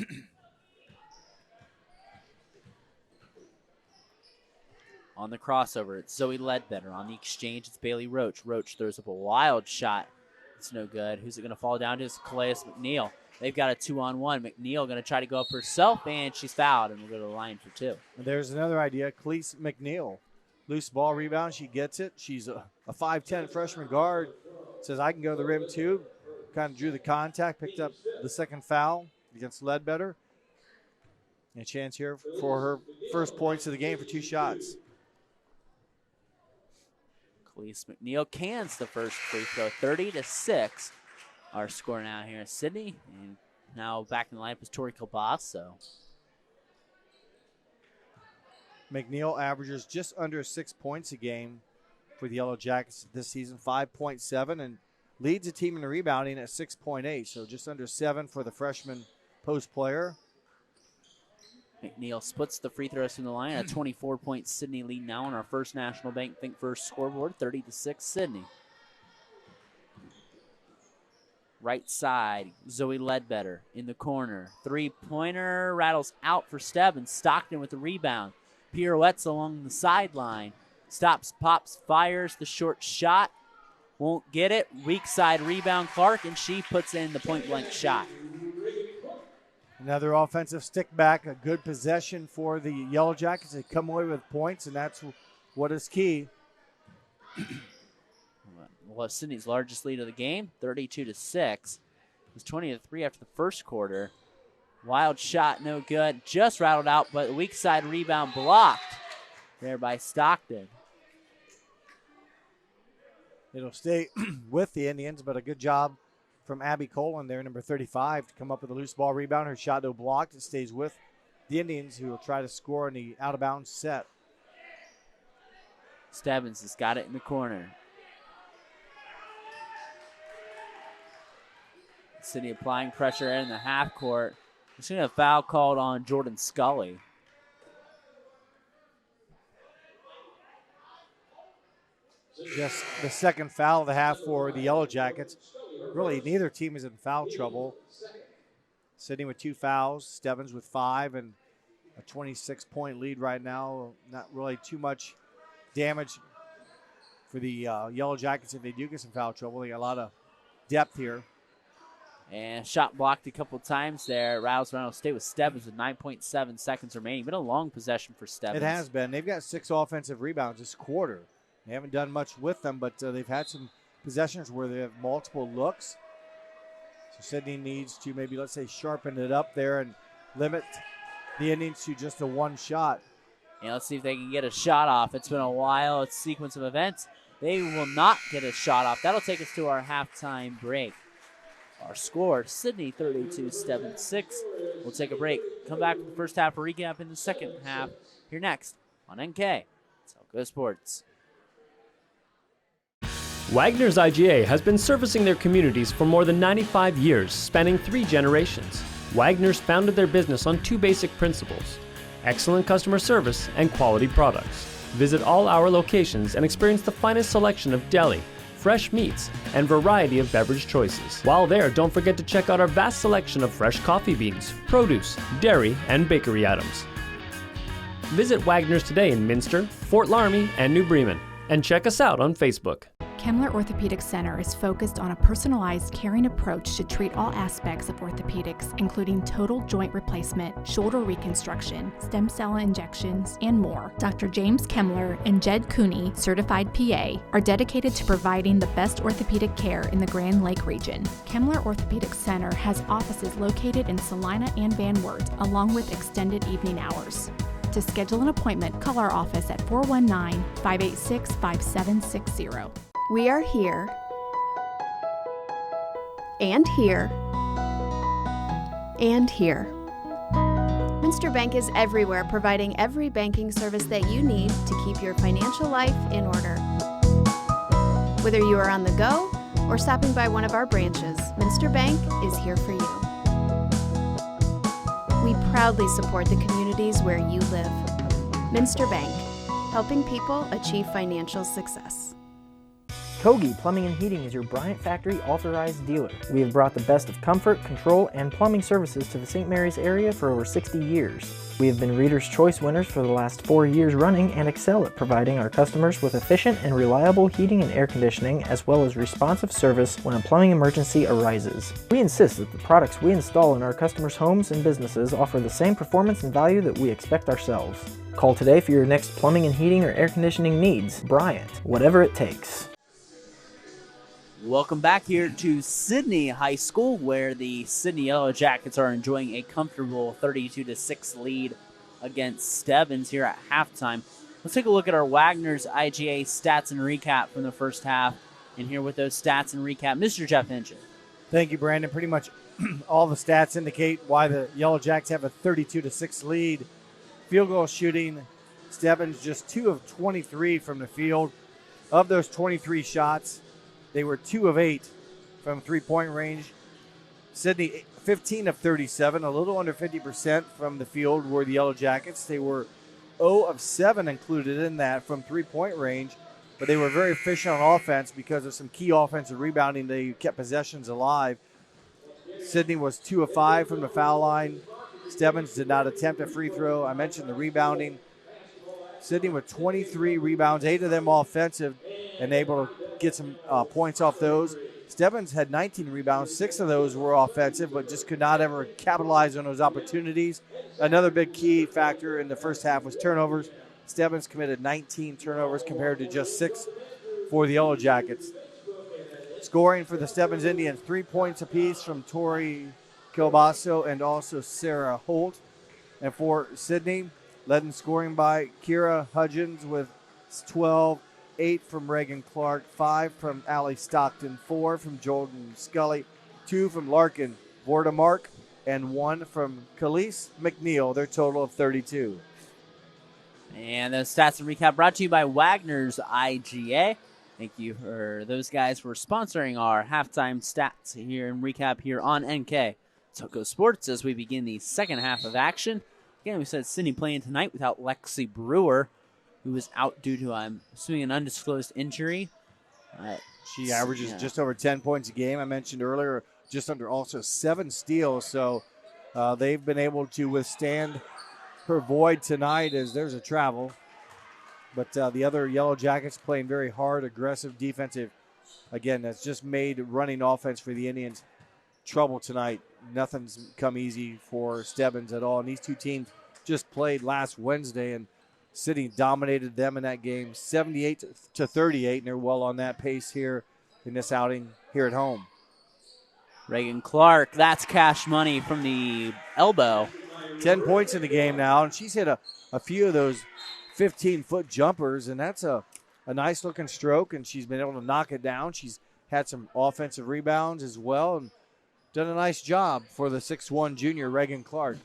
On the crossover, it's Zoe Ledbetter. On the exchange, it's Bailey Roach. Roach throws up a wild shot. It's no good. Who's it going to fall down to? It's Calais McNeil. They've got a 2-on-1. McNeil going to try to go up herself, and she's fouled, and we'll go to the line for 2. There's another idea. Calais McNeil. Loose ball rebound. She gets it. She's a 5'10 freshman guard. Says, I can go to the rim too. Kind of drew the contact, picked up the 2nd foul against Ledbetter. And a chance here for her first points of the game for 2 shots. Calais McNeil cans the first free throw. 30-6. Our score now here in Sidney. And now back in the lineup is Tori Kilbasso. McNeil averages just under 6 points a game for the Yellow Jackets this season, 5.7, and leads the team in the rebounding at 6.8, so just under 7 for the freshman post player. McNeil splits the free throws from the line. A 24-point Sidney lead now on our First National Bank Think First scoreboard, 30-6 Sidney. Right side, Zoe Ledbetter in the corner. 3-pointer rattles out for Stebbins. Stockton with the rebound. Pirouettes along the sideline. Stops, pops, fires the short shot. Won't get it. Weak side rebound, Clark, and she puts in the point-blank shot. Another offensive stick back, a good possession for the Yellow Jackets. They come away with points, and that's what is key. Well, Sidney's largest lead of the game, 32-6. It was 20-3 after the first quarter. Wild shot, no good. Just rattled out, but the weak side rebound blocked there by Stockton. It'll stay with the Indians, but a good job from Abby Colin there, number 35, to come up with a loose ball rebound. Her shot, though, blocked. It stays with the Indians, who will try to score in the out-of-bounds set. Stebbins has got it in the corner. Sidney applying pressure in the half court. We're seeing a foul called on Jordan Scully. Just the 2nd foul of the half for the Yellow Jackets. Really, neither team is in foul trouble. Sidney with 2 fouls, Stebbins with 5, and a 26-point lead right now. Not really too much damage for the Yellow Jackets if they do get some foul trouble. They got a lot of depth here. And shot blocked a couple times there. Rouse Reynolds State with Stebbins with 9.7 seconds remaining. Been a long possession for Stebbins. It has been. They've got 6 offensive rebounds this quarter. They haven't done much with them, but they've had some possessions where they have multiple looks. So Sidney needs to maybe, let's say, sharpen it up there and limit the innings to just the one shot. And let's see if they can get a shot off. It's been a while. It's a sequence of events. They will not get a shot off. That'll take us to our halftime break. Our score, Sidney 32, Stebbins 6. We'll take a break. Come back with the first half recap in the second half. Here next on NKTelco Sports. Wagner's IGA has been servicing their communities for more than 95 years, spanning 3 generations. Wagner's founded their business on 2 basic principles: excellent customer service and quality products. Visit all our locations and experience the finest selection of deli, fresh meats, and variety of beverage choices. While there, don't forget to check out our vast selection of fresh coffee beans, produce, dairy, and bakery items. Visit Wagner's today in Minster, Fort Laramie, and New Bremen, and check us out on Facebook. Kemmler Orthopedic Center is focused on a personalized, caring approach to treat all aspects of orthopedics, including total joint replacement, shoulder reconstruction, stem cell injections, and more. Dr. James Kemmler and Jed Cooney, certified PA, are dedicated to providing the best orthopedic care in the Grand Lake region. Kemmler Orthopedic Center has offices located in Salina and Van Wert, along with extended evening hours. To schedule an appointment, call our office at 419-586-5760. We are here, and here, and here. Minster Bank is everywhere, providing every banking service that you need to keep your financial life in order. Whether you are on the go or stopping by one of our branches, Minster Bank is here for you. We proudly support the communities where you live. Minster Bank, helping people achieve financial success. Kogi Plumbing and Heating is your Bryant Factory authorized dealer. We have brought the best of comfort, control, and plumbing services to the St. Mary's area for over 60 years. We have been Reader's Choice winners for the last 4 years running and excel at providing our customers with efficient and reliable heating and air conditioning, as well as responsive service when a plumbing emergency arises. We insist that the products we install in our customers' homes and businesses offer the same performance and value that we expect ourselves. Call today for your next plumbing and heating or air conditioning needs. Bryant, whatever it takes. Welcome back here to Sidney High School, where the Sidney Yellow Jackets are enjoying a comfortable 32-6 lead against Stebbins here at halftime. Let's take a look at our Wagner's IGA stats and recap from the first half. And here with those stats and recap, Mr. Jeff Hinchen. Thank you, Brandon. Pretty much all the stats indicate why the Yellow Jacks have a 32-6 lead. Field goal shooting, Stebbins just 2 of 23 from the field. Of those 23 shots, they were 2 of 8 from three-point range. Sidney, 15 of 37, a little under 50% from the field were the Yellow Jackets. They were 0 of 7 included in that from three-point range, but they were very efficient on offense because of some key offensive rebounding. They kept possessions alive. Sidney was 2 of 5 from the foul line. Stebbins did not attempt a free throw. I mentioned the rebounding. Sidney with 23 rebounds, 8 of them offensive, and able to get some points off those. Stebbins had 19 rebounds. 6 of those were offensive, but just could not ever capitalize on those opportunities. Another big key factor in the first half was turnovers. Stebbins committed 19 turnovers compared to just 6 for the Yellow Jackets. Scoring for the Stebbins Indians, 3 points apiece from Tori Kilbasso and also Sarah Holt. And for Sidney, led in scoring by Kira Hudgens with 12, 8 from Reagan Clark, 5 from Allie Stockton, 4 from Jordan Scully, 2 from Larkin Vordemark, and 1 from Khalees McNeil, their total of 32. And those stats and recap brought to you by Wagner's IGA. Thank you for those guys for sponsoring our halftime stats here and recap here on NKTelco Sports as we begin the second half of action. Again, we said Sidney playing tonight without Lexi Brewer, who was out due to, I'm assuming, an undisclosed injury. She averages just over 10 points a game. I mentioned earlier, just under also 7 steals. So they've been able to withstand her void tonight as there's a travel. But the other Yellow Jackets playing very hard, aggressive, defensive. Again, that's just made running offense for the Indians trouble tonight. Nothing's come easy for Stebbins at all. And these two teams just played last Wednesday, and Sidney dominated them in that game 78-38, and they're well on that pace here in this outing here at home. Reagan Clark, that's cash money from the elbow. 10 points in the game now, and she's hit a few of those 15-foot jumpers, and that's a nice-looking stroke, and she's been able to knock it down. She's had some offensive rebounds as well and done a nice job for the 6'1 junior, Reagan Clark.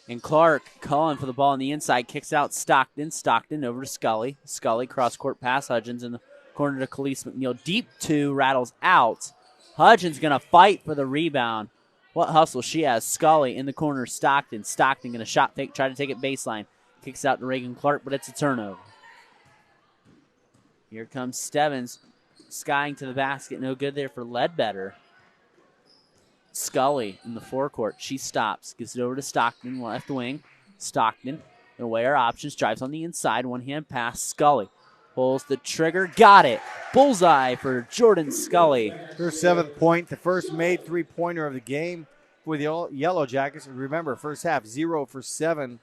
And Clark calling for the ball on the inside, kicks out Stockton. Stockton over to Scully. Scully cross-court pass Hudgens in the corner to Khalees McNeil. Deep two, rattles out. Hudgens going to fight for the rebound. What hustle she has. Scully in the corner, Stockton. Stockton going to shot fake, try to take it baseline. Kicks out to Reagan Clark, but it's a turnover. Here comes Stebbins, skying to the basket. No good there for Ledbetter. Scully in the forecourt. She stops, gives it over to Stockton, left wing. Stockton, away our options, drives on the inside, one-hand pass. Scully pulls the trigger, got it. Bullseye for Jordan Scully. Her 7th point, the first made three-pointer of the game for the Yellow Jackets. Remember, first half, 0 for 7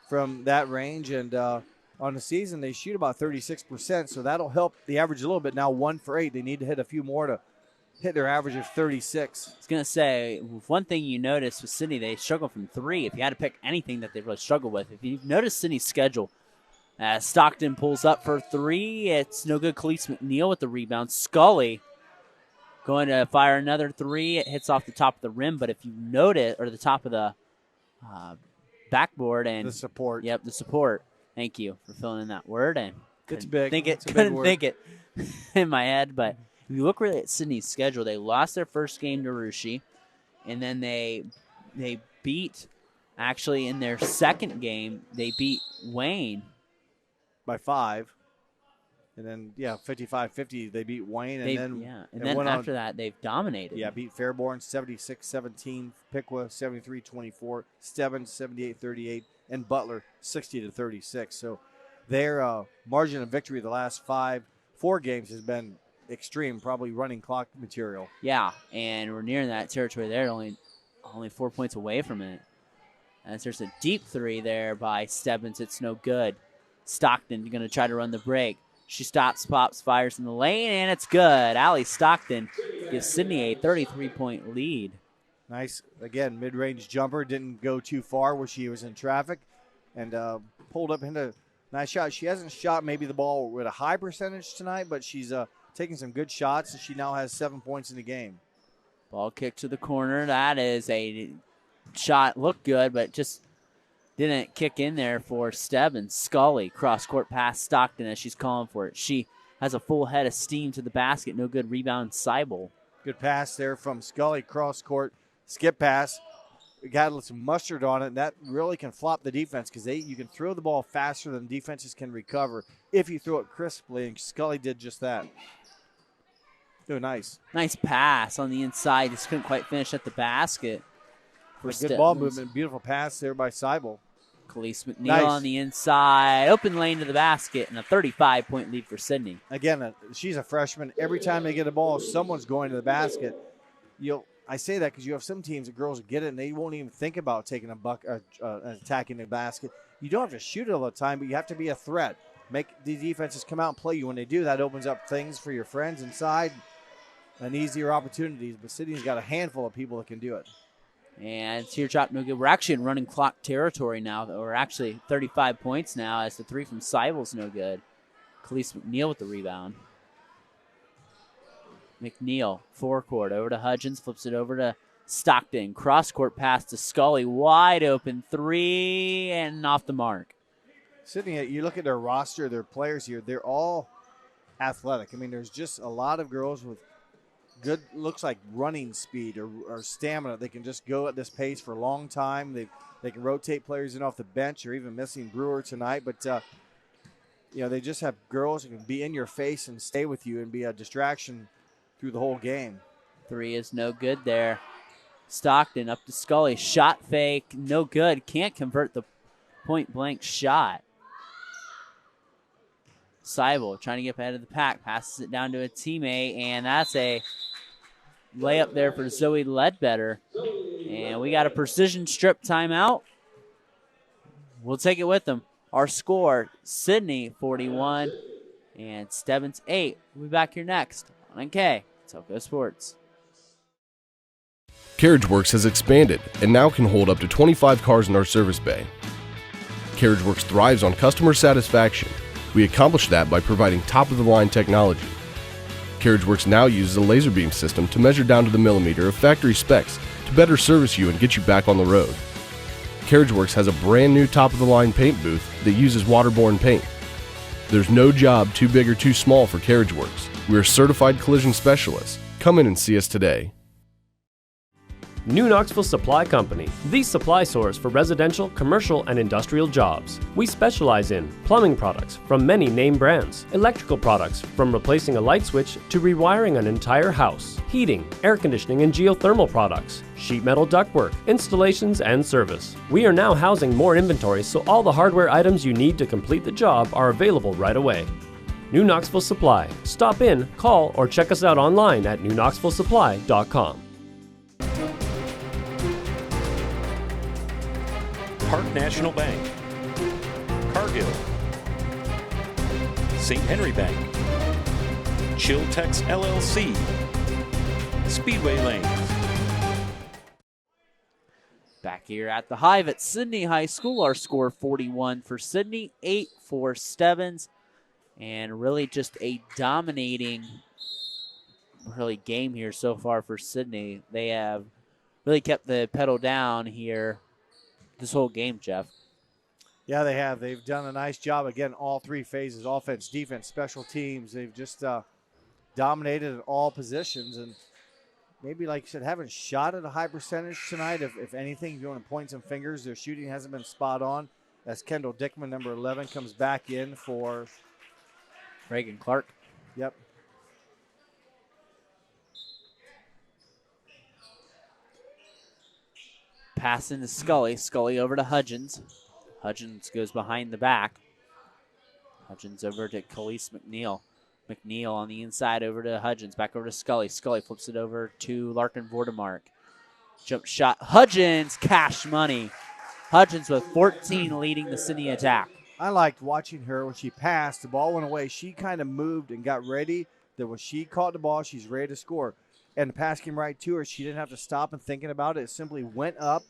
from that range, and on the season they shoot about 36%, so that'll help the average a little bit. Now 1 for 8. They need to hit a few more to hit their average of 36. I was going to say, one thing you noticed with Sidney, they struggle from 3. If you had to pick anything that they really struggle with, if you've noticed Sidney's schedule, Stockton pulls up for 3. It's no good. Khalees McNeil with the rebound. Scully going to fire another 3. It hits off the top of the rim, but if you note it, or the top of the backboard and the support. Yep, the support. Thank you for filling in that word. And it's big. Couldn't think it in my head, but if you look really at Sidney's schedule, they lost their first game to Rushi, and then they beat, actually in their second game, they beat Wayne by 5. And then, 55-50, they beat Wayne. And then after that, they've dominated. Yeah, beat Fairborn 76-17, Piqua 73-24, Stebbins 78-38, and Butler 60-36. So their margin of victory the last 4 games has been extreme, probably running clock material. Yeah, and we're nearing that territory there, only 4 points away from it. And there's a deep 3 there by Stebbins. It's no good. Stockton going to try to run the break. She stops, pops, fires in the lane, and it's good. Allie Stockton gives Sidney a 33-point lead. Nice, again, mid-range jumper. Didn't go too far where she was in traffic, and pulled up into a nice shot. She hasn't shot maybe the ball with a high percentage tonight, but she's taking some good shots, and she now has 7 points in the game. Ball kick to the corner. That is a shot. Looked good, but just didn't kick in there for Stebbins. Scully, cross-court pass Stockton as she's calling for it. She has a full head of steam to the basket. No good rebound, Seibel. Good pass there from Scully, cross-court, skip pass. Got some mustard on it, and that really can flop the defense because you can throw the ball faster than defenses can recover if you throw it crisply, and Scully did just that. Oh, nice. Nice pass on the inside. Just couldn't quite finish at the basket. Good ball movement. Beautiful pass there by Seibel. Khalees McNeil on the inside. Open lane to the basket, and a 35-point lead for Sidney. Again, she's a freshman. Every time they get a ball, someone's going to the basket. I say that because you have some teams that girls get it, and they won't even think about taking attacking the basket. You don't have to shoot it all the time, but you have to be a threat. Make the defenses come out and play you. When they do, that opens up things for your friends inside and easier opportunities. But Sidney's got a handful of people that can do it. And teardrop no good. We're actually in running clock territory now. We're actually 35 points now as the 3 from Seibel's no good. Khalees McNeil with the rebound. McNeil, forecourt, over to Hudgens, flips it over to Stockton. Cross-court pass to Scully, wide open 3, and off the mark. Sidney, you look at their roster, their players here, they're all athletic. I mean, there's just a lot of girls with good, looks like running speed or stamina. They can just go at this pace for a long time. They can rotate players in off the bench, or even missing Brewer tonight. But, they just have girls who can be in your face and stay with you and be a distraction through the whole game. 3 is no good there. Stockton up to Scully. Shot fake, no good. Can't convert the point-blank shot. Seibel trying to get ahead of the pack, passes it down to a teammate, and that's a layup there for Zoe Ledbetter. And we got a precision strip timeout. We'll take it with them. Our score, Sidney 41 and Stebbins 8. We'll be back here next on NKTelco Sports. CarriageWorks has expanded and now can hold up to 25 cars in our service bay. CarriageWorks thrives on customer satisfaction. We accomplish that by providing top-of-the-line technology. CarriageWorks now uses a laser beam system to measure down to the millimeter of factory specs to better service you and get you back on the road. CarriageWorks has a brand new top-of-the-line paint booth that uses waterborne paint. There's no job too big or too small for CarriageWorks. We're certified collision specialists. Come in and see us today. New Knoxville Supply Company, the supply source for residential, commercial, and industrial jobs. We specialize in plumbing products from many name brands, electrical products from replacing a light switch to rewiring an entire house, heating, air conditioning, and geothermal products, sheet metal ductwork, installations, and service. We are now housing more inventory, so all the hardware items you need to complete the job are available right away. New Knoxville Supply. Stop in, call, or check us out online at newknoxvillesupply.com. Park National Bank, Cargill, St. Henry Bank, Chiltex LLC, Speedway Lanes. Back here at the Hive at Sidney High School, our score 41 for Sidney, 8 for Stebbins, and really just a dominating game here so far for Sidney. They have really kept the pedal down here this whole game, Jeff. Yeah, they have. They've done a nice job. Again, all three phases, offense, defense, special teams. They've just dominated at all positions. And maybe, like you said, haven't shot at a high percentage tonight. If anything, if you want to point some fingers, their shooting hasn't been spot on. As Kendall Dickman, number 11, comes back in for Reagan Clark. Yep. Pass into Scully. Scully over to Hudgens. Hudgens goes behind the back. Hudgens over to Khalees McNeil. McNeil on the inside over to Hudgens. Back over to Scully. Scully flips it over to Larkin Vordemark. Jump shot. Hudgens, cash money. Hudgens with 14 leading the Sidney attack. I liked watching her when she passed. The ball went away. She kind of moved and got ready. That when she caught the ball, she's ready to score. And the pass came right to her. She didn't have to stop and thinking about it. It simply went up,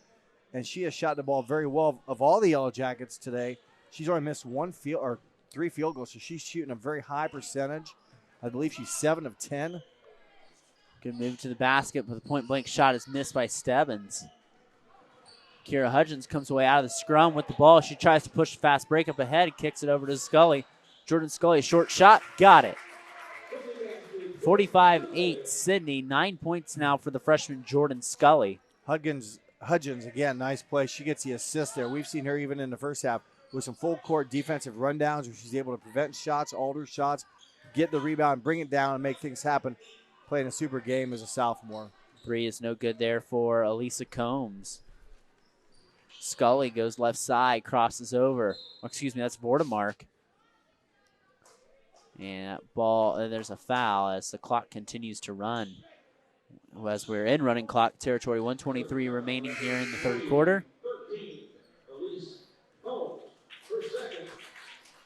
and she has shot the ball very well. Of all the Yellow Jackets today, she's only missed 3 field goals, so she's shooting a very high percentage. I believe she's 7 of 10. Good move to the basket, but the point-blank shot is missed by Stebbins. Kira Hudgens comes away out of the scrum with the ball. She tries to push a fast break up ahead, kicks it over to Scully. Jordan Scully, short shot, got it. 45-8 Sidney, 9 points now for the freshman Jordan Scully. Hudgens, again, nice play. She gets the assist there. We've seen her even in the first half with some full court defensive rundowns where she's able to prevent shots, alter shots, get the rebound, bring it down, and make things happen. Playing a super game as a sophomore. 3 is no good there for Elisa Combs. Scully goes left side, crosses over. That's Vordemark. And that ball, there's a foul as the clock continues to run. As we're in running clock territory, 1:23 remaining here in the third quarter.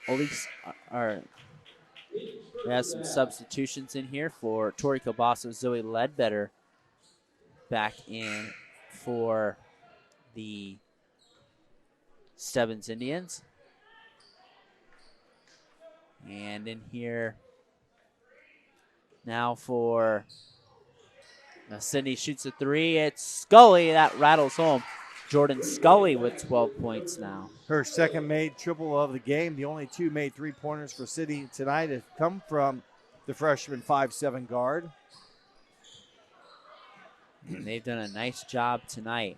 We have some substitutions in here for Tori Kielbasa, Zoe Ledbetter back in for the Stebbins Indians. And in here now for Sidney shoots a 3. It's Scully that rattles home. Jordan Scully with 12 points now. Her second made triple of the game. The only 2 made 3-pointers for Sidney tonight have come from the freshman 5'7" guard. And they've done a nice job tonight.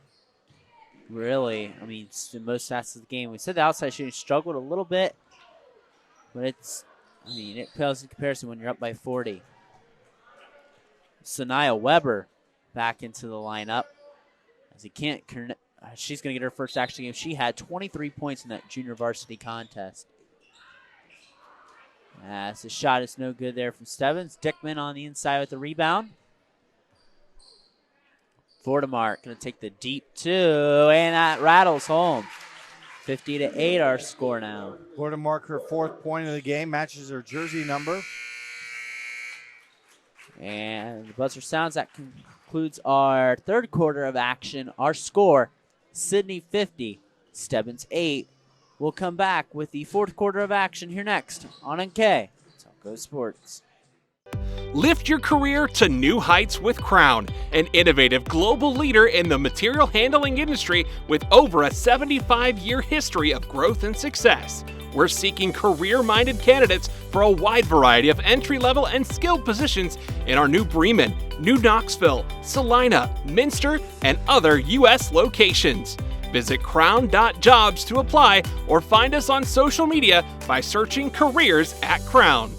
Really, the most stats of the game. We said the outside shooting struggled a little bit. But it pales in comparison when you're up by 40. Sanaya Weber back into the lineup. As she's going to get her first action game. She had 23 points in that junior varsity contest. As the shot is no good there from Stebbins. Dickman on the inside with the rebound. Vordemark going to take the deep two, and that rattles home. 50-8 our score now. Vordemark, her 4th point of the game, matches her jersey number. And the buzzer sounds. That concludes our third quarter of action. Our score, Sidney 50, Stebbins 8. We'll come back with the fourth quarter of action here next on NKTelco Sports. Lift your career to new heights with Crown, an innovative global leader in the material handling industry with over a 75-year history of growth and success. We're seeking career-minded candidates for a wide variety of entry-level and skilled positions in our new Bremen, New Knoxville, Salina, Minster, and other U.S. locations. Visit crown.jobs to apply or find us on social media by searching Careers at Crown.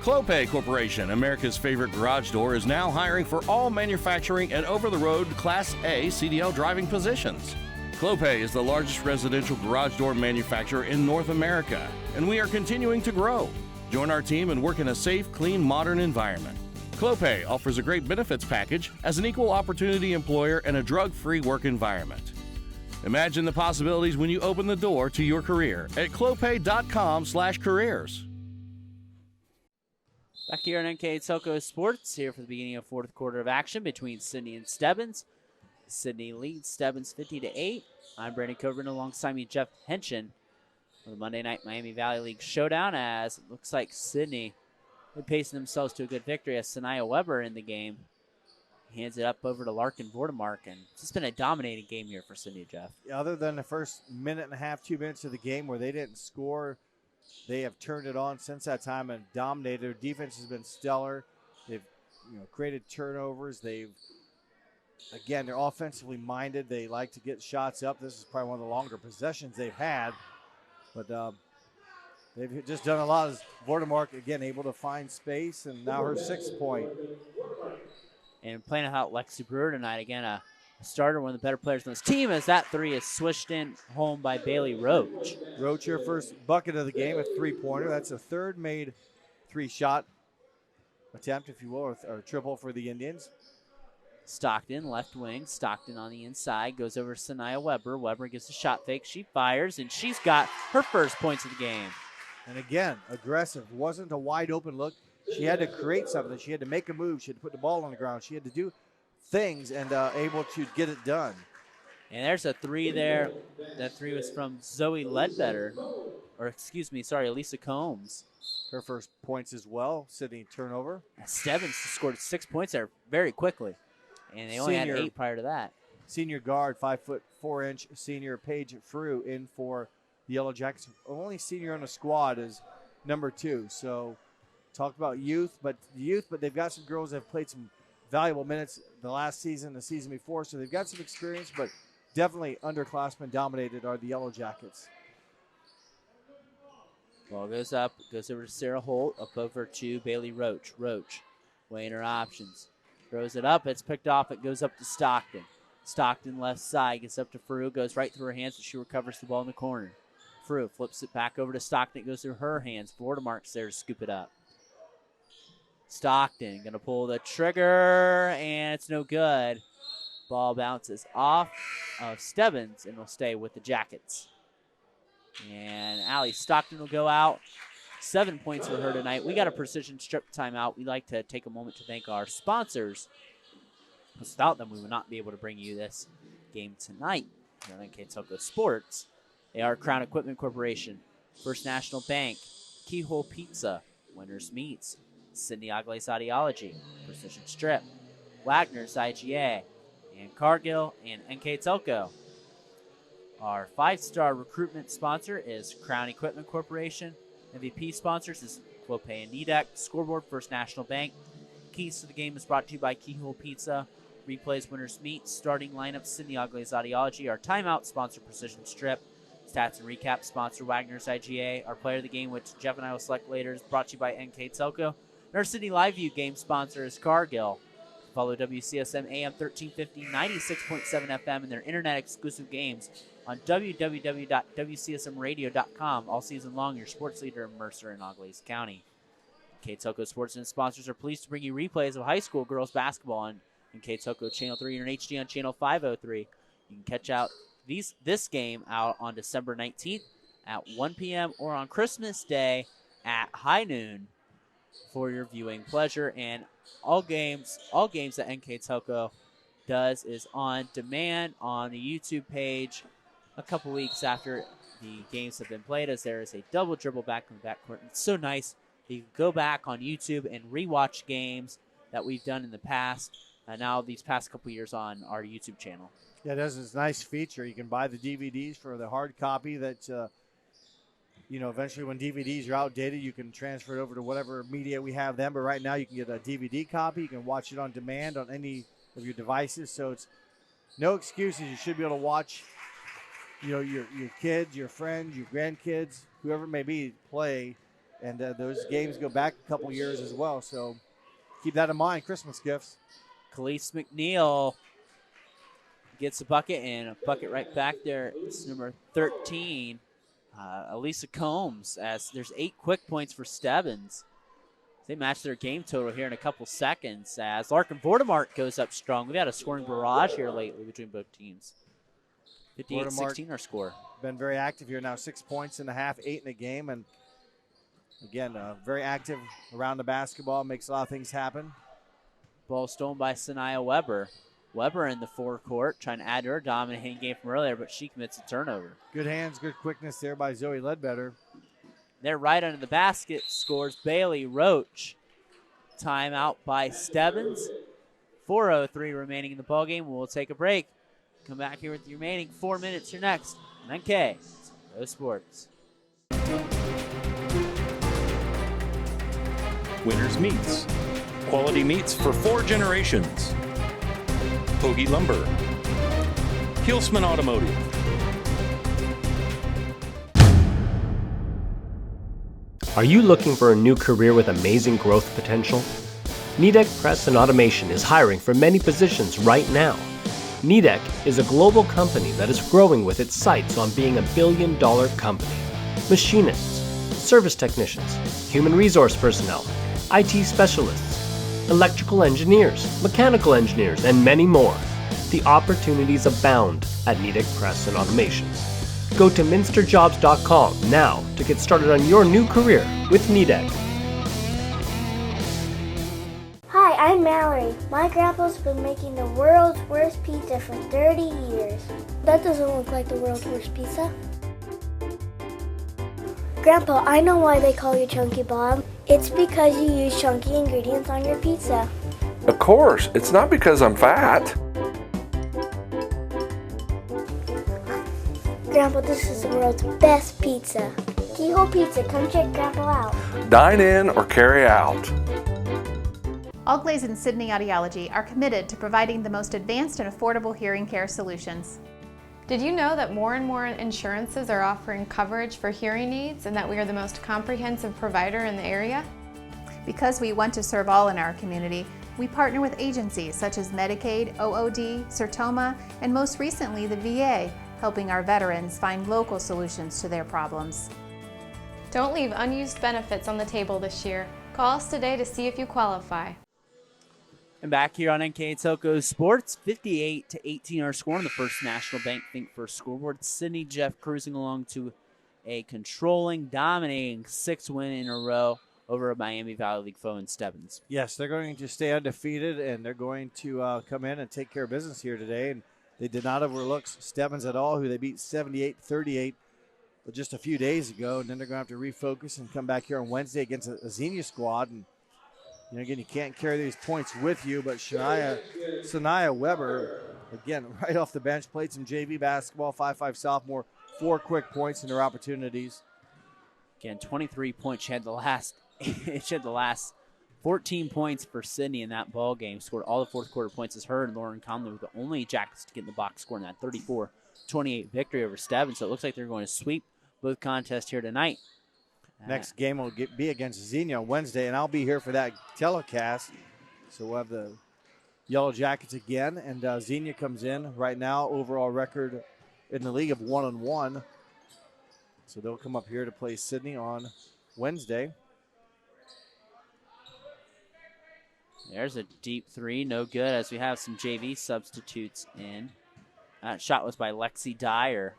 Clopay Corporation, America's favorite garage door, is now hiring for all manufacturing and over-the-road Class A CDL driving positions. Clopay is the largest residential garage door manufacturer in North America, and we are continuing to grow. Join our team and work in a safe, clean, modern environment. Clopay offers a great benefits package as an equal opportunity employer and a drug-free work environment. Imagine the possibilities when you open the door to your career at clopay.com/careers. Back here on NKTelco Sports, here for the beginning of fourth quarter of action between Sidney and Stebbins. Sidney leads Stebbins 50-8. I'm Brandon Coburn alongside me, Jeff Henshin, for the Monday night Miami Valley League showdown, as it looks like Sidney are pacing themselves to a good victory as Sanaya Weber in the game. Hands it up over to Larkin Vordemark, and it's just been a dominating game here for Sidney, Jeff. Other than the first minute and a half, 2 minutes of the game where they didn't score, they have turned it on since that time and dominated. Their defense has been stellar. They've created turnovers. They're offensively minded. They like to get shots up. This is probably one of the longer possessions they've had. But they've just done a lot. As Vordemark, again, able to find space, and now her 6th point. And playing out Lexi Brewer tonight, again, a starter, one of the better players on this team, as that three is swished in home by Bailey Roach. Roach, her first bucket of the game, a 3-pointer. That's a third made 3-shot attempt, if you will, or triple for the Indians. Stockton, left wing. Stockton on the inside, goes over to Sanaya Weber. Weber gets a shot fake. She fires, and she's got her first points of the game. And again, aggressive. Wasn't a wide open look. She had to create something. She had to make a move. She had to put the ball on the ground. She had to do things and able to get it done. And there's a three there. That three was from Zoe Ledbetter. Elisa Combs. Her first points as well. Sidney turnover. Stebbins scored 6 points there very quickly. And they only had 8 prior to that. Senior guard, 5'4" senior Paige Frew in for the Yellow Jackets. Only senior on the squad is number 2. So talk about youth, but they've got some girls that have played some valuable minutes the last season, the season before. So they've got some experience, but definitely underclassmen dominated are the Yellow Jackets. Ball goes up, goes over to Sarah Holt, up over to Bailey Roach. Roach weighing her options. Throws it up, it's picked off, it goes up to Stockton. Stockton left side, gets up to Frew, goes right through her hands, and she recovers the ball in the corner. Frew flips it back over to Stockton, it goes through her hands. Vordemark's there to scoop it up. Stockton going to pull the trigger, and it's no good. Ball bounces off of Stebbins and will stay with the Jackets. And Allie Stockton will go out. 7 points for her tonight. We got a precision strip timeout. We'd like to take a moment to thank our sponsors. Without them, we would not be able to bring you this game tonight here on NKTelco Sports. They are Crown Equipment Corporation, First National Bank, Keyhole Pizza, Winners Meats, Sidney Agles Audiology, Precision Strip, Wagner's IGA, and Cargill and NKTelco. Our 5-star recruitment sponsor is Crown Equipment Corporation. MVP sponsors is Clopay and NEDEC, Scoreboard, First National Bank. Keys to the game is brought to you by Keyhole Pizza, Replays, Winners Meat, Starting Lineup, Sidney Agles Audiology. Our timeout sponsor, Precision Strip. Stats and recap sponsor, Wagner's IGA. Our player of the game, which Jeff and I will select later, is brought to you by NKTelco. And our Sidney Live View game sponsor is Cargill. Follow WCSM AM 1350, 96.7 FM, and their internet-exclusive games on www.wcsmradio.com. All season long, your sports leader in Mercer and Auglaize County. NKTelco Sports and sponsors are pleased to bring you replays of high school girls basketball on NKTelco Channel 3 and HD on Channel 503. You can catch out this game out on December 19th at 1 p.m. or on Christmas Day at high noon for your viewing pleasure. And all games that NKTelco does is on demand on the YouTube page a couple weeks after the games have been played, as there is a double dribble back in the backcourt. It's so nice that you can go back on YouTube and rewatch games that we've done in the past, now these past couple years on our YouTube channel. Yeah, it does. It's a nice feature. You can buy the DVDs for the hard copy that, eventually when DVDs are outdated, you can transfer it over to whatever media we have then. But right now you can get a DVD copy. You can watch it on demand on any of your devices. So it's no excuses. You should be able to watch, your kids, your friends, your grandkids, whoever it may be, play. And those games go back a couple years as well. So keep that in mind. Christmas gifts. Khalees McNeil gets a bucket, and a bucket right back there. It's number 13, Elisa Combs, as there's 8 quick points for Stebbins. They match their game total here in a couple seconds as Larkin Vordemark goes up strong. We've had a scoring barrage here lately between both teams. 58-16 our score. Been very active here now, 6 points in the half, 8 in the game. And again, very active around the basketball, makes a lot of things happen. Ball stolen by Sanaya Weber. Weber in the forecourt, trying to add to her dominating game from earlier, but she commits a turnover. Good hands, good quickness there by Zoe Ledbetter. They're right under the basket, scores Bailey Roach. Timeout by Stebbins. 4:03 remaining in the ballgame. We'll take a break. Come back here with the remaining 4 minutes here next on NKTelco Sports. Winners Meats. Quality meats for 4 generations. Hoagie Lumber. Hilsman Automotive. Are you looking for a new career with amazing growth potential? Nidec Press and Automation is hiring for many positions right now. Nidec is a global company that is growing with its sights on being $1 billion company. Machinists, service technicians, human resource personnel, IT specialists, electrical engineers, mechanical engineers, and many more. The opportunities abound at Nidec Press and Automation. Go to minsterjobs.com now to get started on your new career with Nidec. Hi, I'm Mallory. My grandpa's been making the world's worst pizza for 30 years. That doesn't look like the world's worst pizza. Grandpa, I know why they call you Chunky Bob. It's because you use chunky ingredients on your pizza. Of course, it's not because I'm fat. Grandpa, this is the world's best pizza. Keyhole Pizza, come check Grandpa out. Dine in or carry out. Auglaize and Sidney Audiology are committed to providing the most advanced and affordable hearing care solutions. Did you know that more and more insurances are offering coverage for hearing needs and that we are the most comprehensive provider in the area? Because we want to serve all in our community, we partner with agencies such as Medicaid, OOD, Sertoma, and most recently the VA, helping our veterans find local solutions to their problems. Don't leave unused benefits on the table this year. Call us today to see if you qualify. And back here on NKTelco Sports, 58-18 our score on the First National Bank Think First scoreboard. Sidney Jeff cruising along to a controlling, dominating 6th win in a row over a Miami Valley League foe in Stebbins. Yes, they're going to stay undefeated, and they're going to come in and take care of business here today. And they did not overlook Stebbins at all, who they beat 78-38 just a few days ago. And then they're going to have to refocus and come back here on Wednesday against a Xenia squad. And again, you can't carry these points with you, but Sanaya Weber, again, right off the bench, played some JV basketball, 5'5" sophomore, 4 quick points in their opportunities. Again, 23 points. She had the last 14 points for Sidney in that ball game. Scored all the fourth quarter points as her and Lauren Conley were the only Jackets to get in the box, scoring that 34-28 victory over Stebbins. So it looks like they're going to sweep both contests here tonight. Next game will be against Xenia on Wednesday, and I'll be here for that telecast. So we'll have the Yellow Jackets again, and Xenia comes in right now. Overall record in the league of 1-1. So they'll come up here to play Sidney on Wednesday. There's a deep three, no good, as we have some JV substitutes in. That shot was by Lexi Dyer.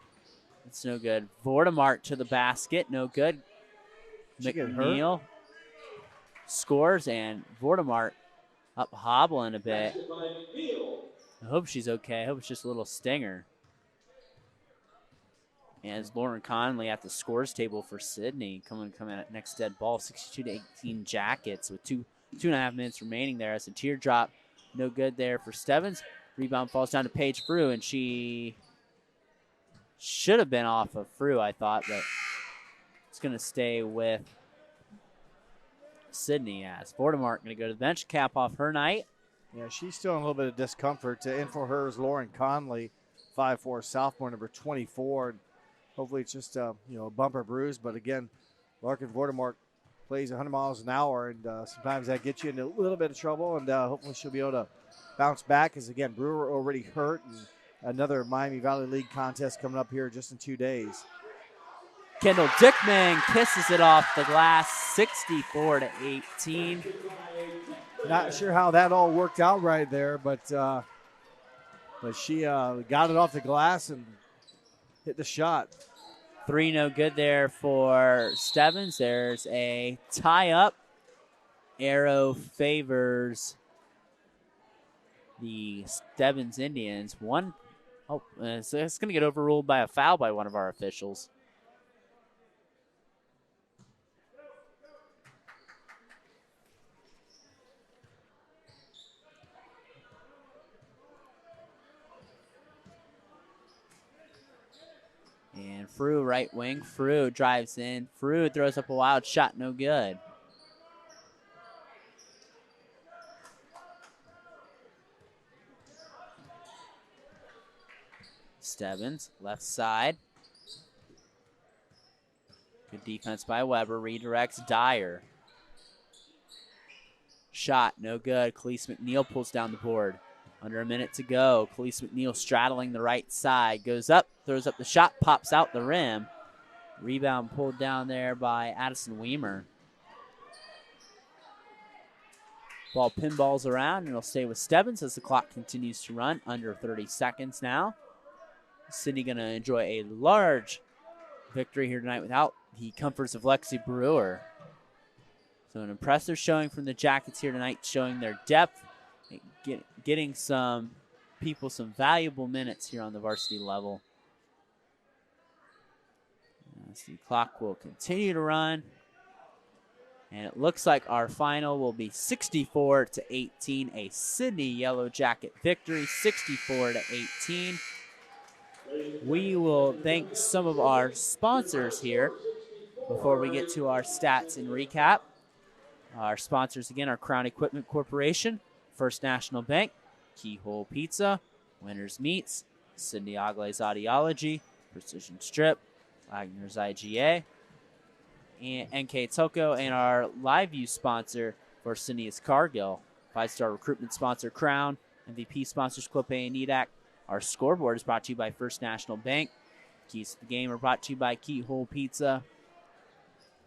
It's no good. Vortemart to the basket, no good. McNeil scores, and Vortemart up hobbling a bit. I hope she's okay. I hope it's just a little stinger. And it's Lauren Conley at the scores table for Sidney, coming at next dead ball, 62-18 Jackets with 2.5 minutes remaining there. As a teardrop, no good there for Stebbins. Rebound falls down to Paige Frew, and she should have been off of Frew, I thought, but it's going to stay with Sidney. As Vortemart going to go to the bench, cap off her night. Yeah, she's still in a little bit of discomfort. In for her is Lauren Conley, 5'4", sophomore, number 24. Hopefully it's just a bumper bruise, but again, Larkin Vortemart plays 100 miles an hour, and sometimes that gets you into a little bit of trouble, and hopefully she'll be able to bounce back, as again, Brewer already hurt, and another Miami Valley League contest coming up here just in 2 days. Kendall Dickman kisses it off the glass, 64-18. Not sure how that all worked out right there, but she got it off the glass and hit the shot. 3 no good there for Stebbins. There's a tie-up. Arrow favors the Stebbins Indians. So it's going to get overruled by a foul by one of our officials. And Frew, right wing. Frew drives in. Frew throws up a wild shot, no good. Stebbins, left side. Good defense by Weber. Redirects Dyer. Shot, no good. Khalees McNeil pulls down the board. Under a minute to go. Khalees McNeil straddling the right side. Goes up, throws up the shot, pops out the rim. Rebound pulled down there by Addison Weimer. Ball pinballs around, and it'll stay with Stebbins as the clock continues to run. Under 30 seconds now. Sidney going to enjoy a large victory here tonight without the comforts of Lexi Brewer. So an impressive showing from the Jackets here tonight, showing their depth, getting some people some valuable minutes here on the varsity level. As the clock will continue to run. And it looks like our final will be 64-18, a Sidney Yellow Jacket victory, 64-18. We will thank some of our sponsors here before we get to our stats and recap. Our sponsors again are Crown Equipment Corporation, First National Bank, Keyhole Pizza, Winners Meats, Sidney Agles Audiology, Precision Strip, Wagner's IGA, and NKTelco, and our live view sponsor for Sidney is Cargill. 5-star recruitment sponsor Crown, MVP sponsors Clopay and Nedak. Our scoreboard is brought to you by First National Bank. Keys to the game are brought to you by Keyhole Pizza.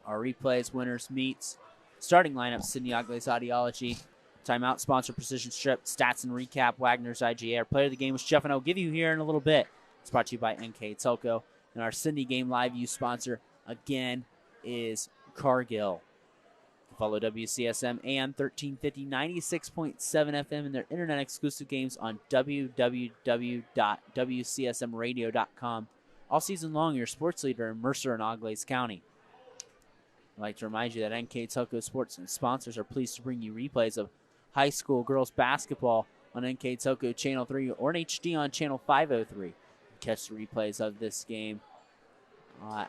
Our replays, Winners Meats. Starting lineup, Sidney Agles Audiology. Timeout sponsor, Precision Strip. Stats and recap, Wagner's IGA. Our player of the game, which Jeff and I will give you here in a little bit. It's brought to you by NKTelco. And our Sidney Game Live View sponsor, again, is Cargill. Follow WCSM AM 1350, 96.7 FM and their internet-exclusive games on www.wcsmradio.com. All season long, your sports leader in Mercer and Auglaize County. I'd like to remind you that NKTelco Sports and sponsors are pleased to bring you replays of high school girls basketball on NKTelco Channel 3 or in HD on Channel 503. Catch the replays of this game on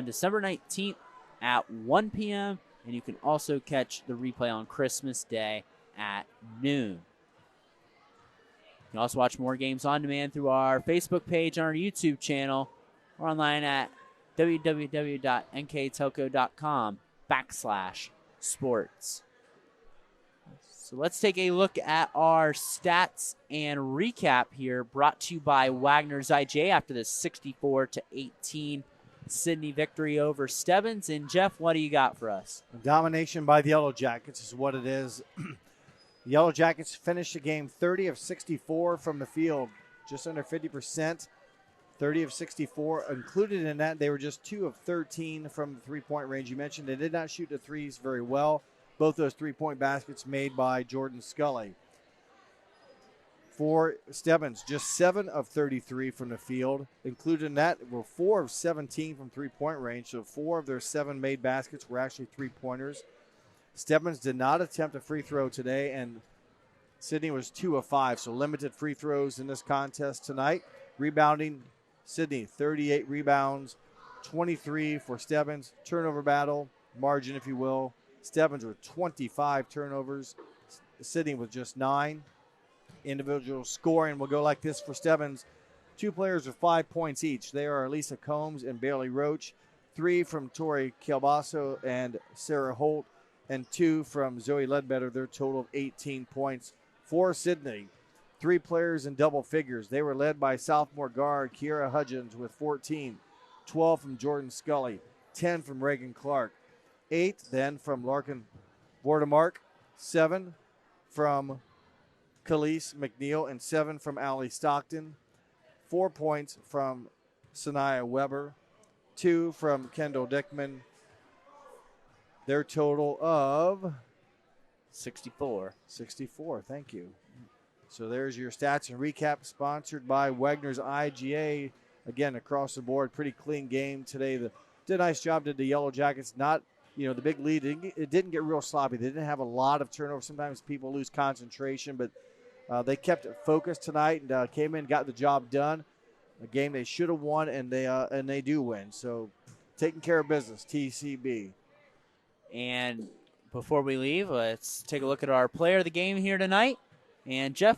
December 19th at 1 p.m., and you can also catch the replay on Christmas Day at noon. You can also watch more games on demand through our Facebook page and our YouTube channel or online at www.nktelco.com/sports. So let's take a look at our stats and recap here, brought to you by Wagner's IJ after the 64-18 Sidney victory over Stebbins. And Jeff, what do you got for us? Domination by the Yellow Jackets is what it is. The Yellow Jackets finished the game 30 of 64 from the field, just under 50%. 30 of 64. Included in that, they were just 2 of 13 from the three-point range. You mentioned they did not shoot the threes very well. Both those three-point baskets made by Jordan Scully. For Stebbins, just 7 of 33 from the field. Included in that were 4 of 17 from three-point range, so 4 of their 7 made baskets were actually three-pointers. Stebbins did not attempt a free throw today, and Sidney was 2 of 5, so limited free throws in this contest tonight. Rebounding, Sidney, 38 rebounds, 23 for Stebbins. Turnover battle, margin if you will. Stebbins with 25 turnovers. Sidney with just 9. Individual scoring will go like this for Stebbins. 2 players with 5 points each. They are Elisa Combs and Bailey Roach. 3 from Tori Kielbaso and Sarah Holt. And 2 from Zoe Ledbetter. Their total of 18 points for Sidney. 3 players in double figures. They were led by sophomore guard Kiera Hudgens with 14. 12 from Jordan Scully. 10 from Reagan Clark. 8 then from Larkin Vordemark. 7 from Khalees McNeil. And 7 from Allie Stockton. 4 points from Sanaya Weber. 2 from Kendall Dickman. Their total of 64. 64, thank you. So there's your stats and recap, sponsored by Wagner's IGA. Again, across the board, pretty clean game today. Did a nice job, did the Yellow Jackets. Not, the big lead. It didn't get real sloppy. They didn't have a lot of turnovers. Sometimes people lose concentration, but they kept it focused tonight and came in, got the job done. A game they should have won, and they do win. So taking care of business, TCB. And before we leave, let's take a look at our player of the game here tonight. And Jeff,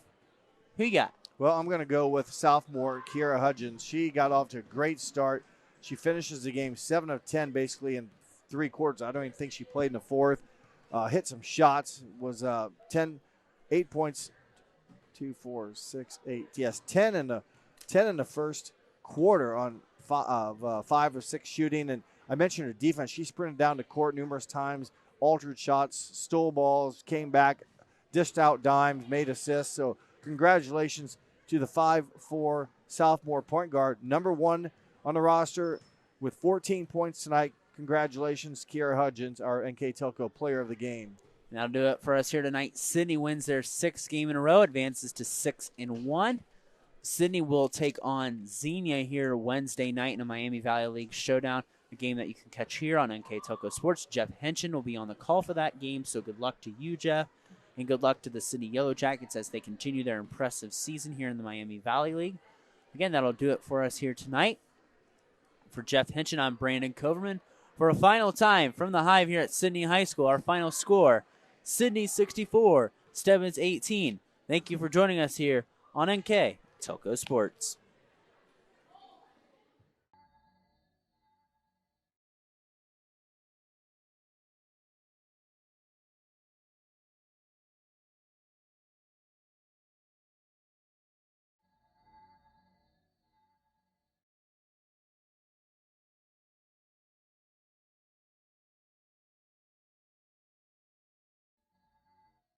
who you got? Well, I'm going to go with sophomore Kiera Hudgens. She got off to a great start. She finishes the game 7 of 10 basically in 3 quarters. I don't even think she played in the fourth. Hit some shots. Was 8 points. 2, 4, 6, 8. Yes, 10 in the first quarter on 5 of 6 shooting. And I mentioned her defense. She sprinted down the court numerous times, altered shots, stole balls, came back, dished out dimes, made assists. So congratulations to the 5'4" sophomore point guard, number 1 on the roster with 14 points tonight. Congratulations, Kiera Hudgens, our NKTelco player of the game. And that'll do it for us here tonight. Sidney wins their 6th game in a row, advances to 6-1. Sidney will take on Xenia here Wednesday night in a Miami Valley League showdown, a game that you can catch here on NKTelco Sports. Jeff Henson will be on the call for that game, so good luck to you, Jeff. And good luck to the Sidney Yellow Jackets as they continue their impressive season here in the Miami Valley League. Again, that'll do it for us here tonight. For Jeff Henson, I'm Brandon Coverman. For a final time from the Hive here at Sidney High School, our final score, Sidney 64, Stebbins 18. Thank you for joining us here on NKTelco Sports.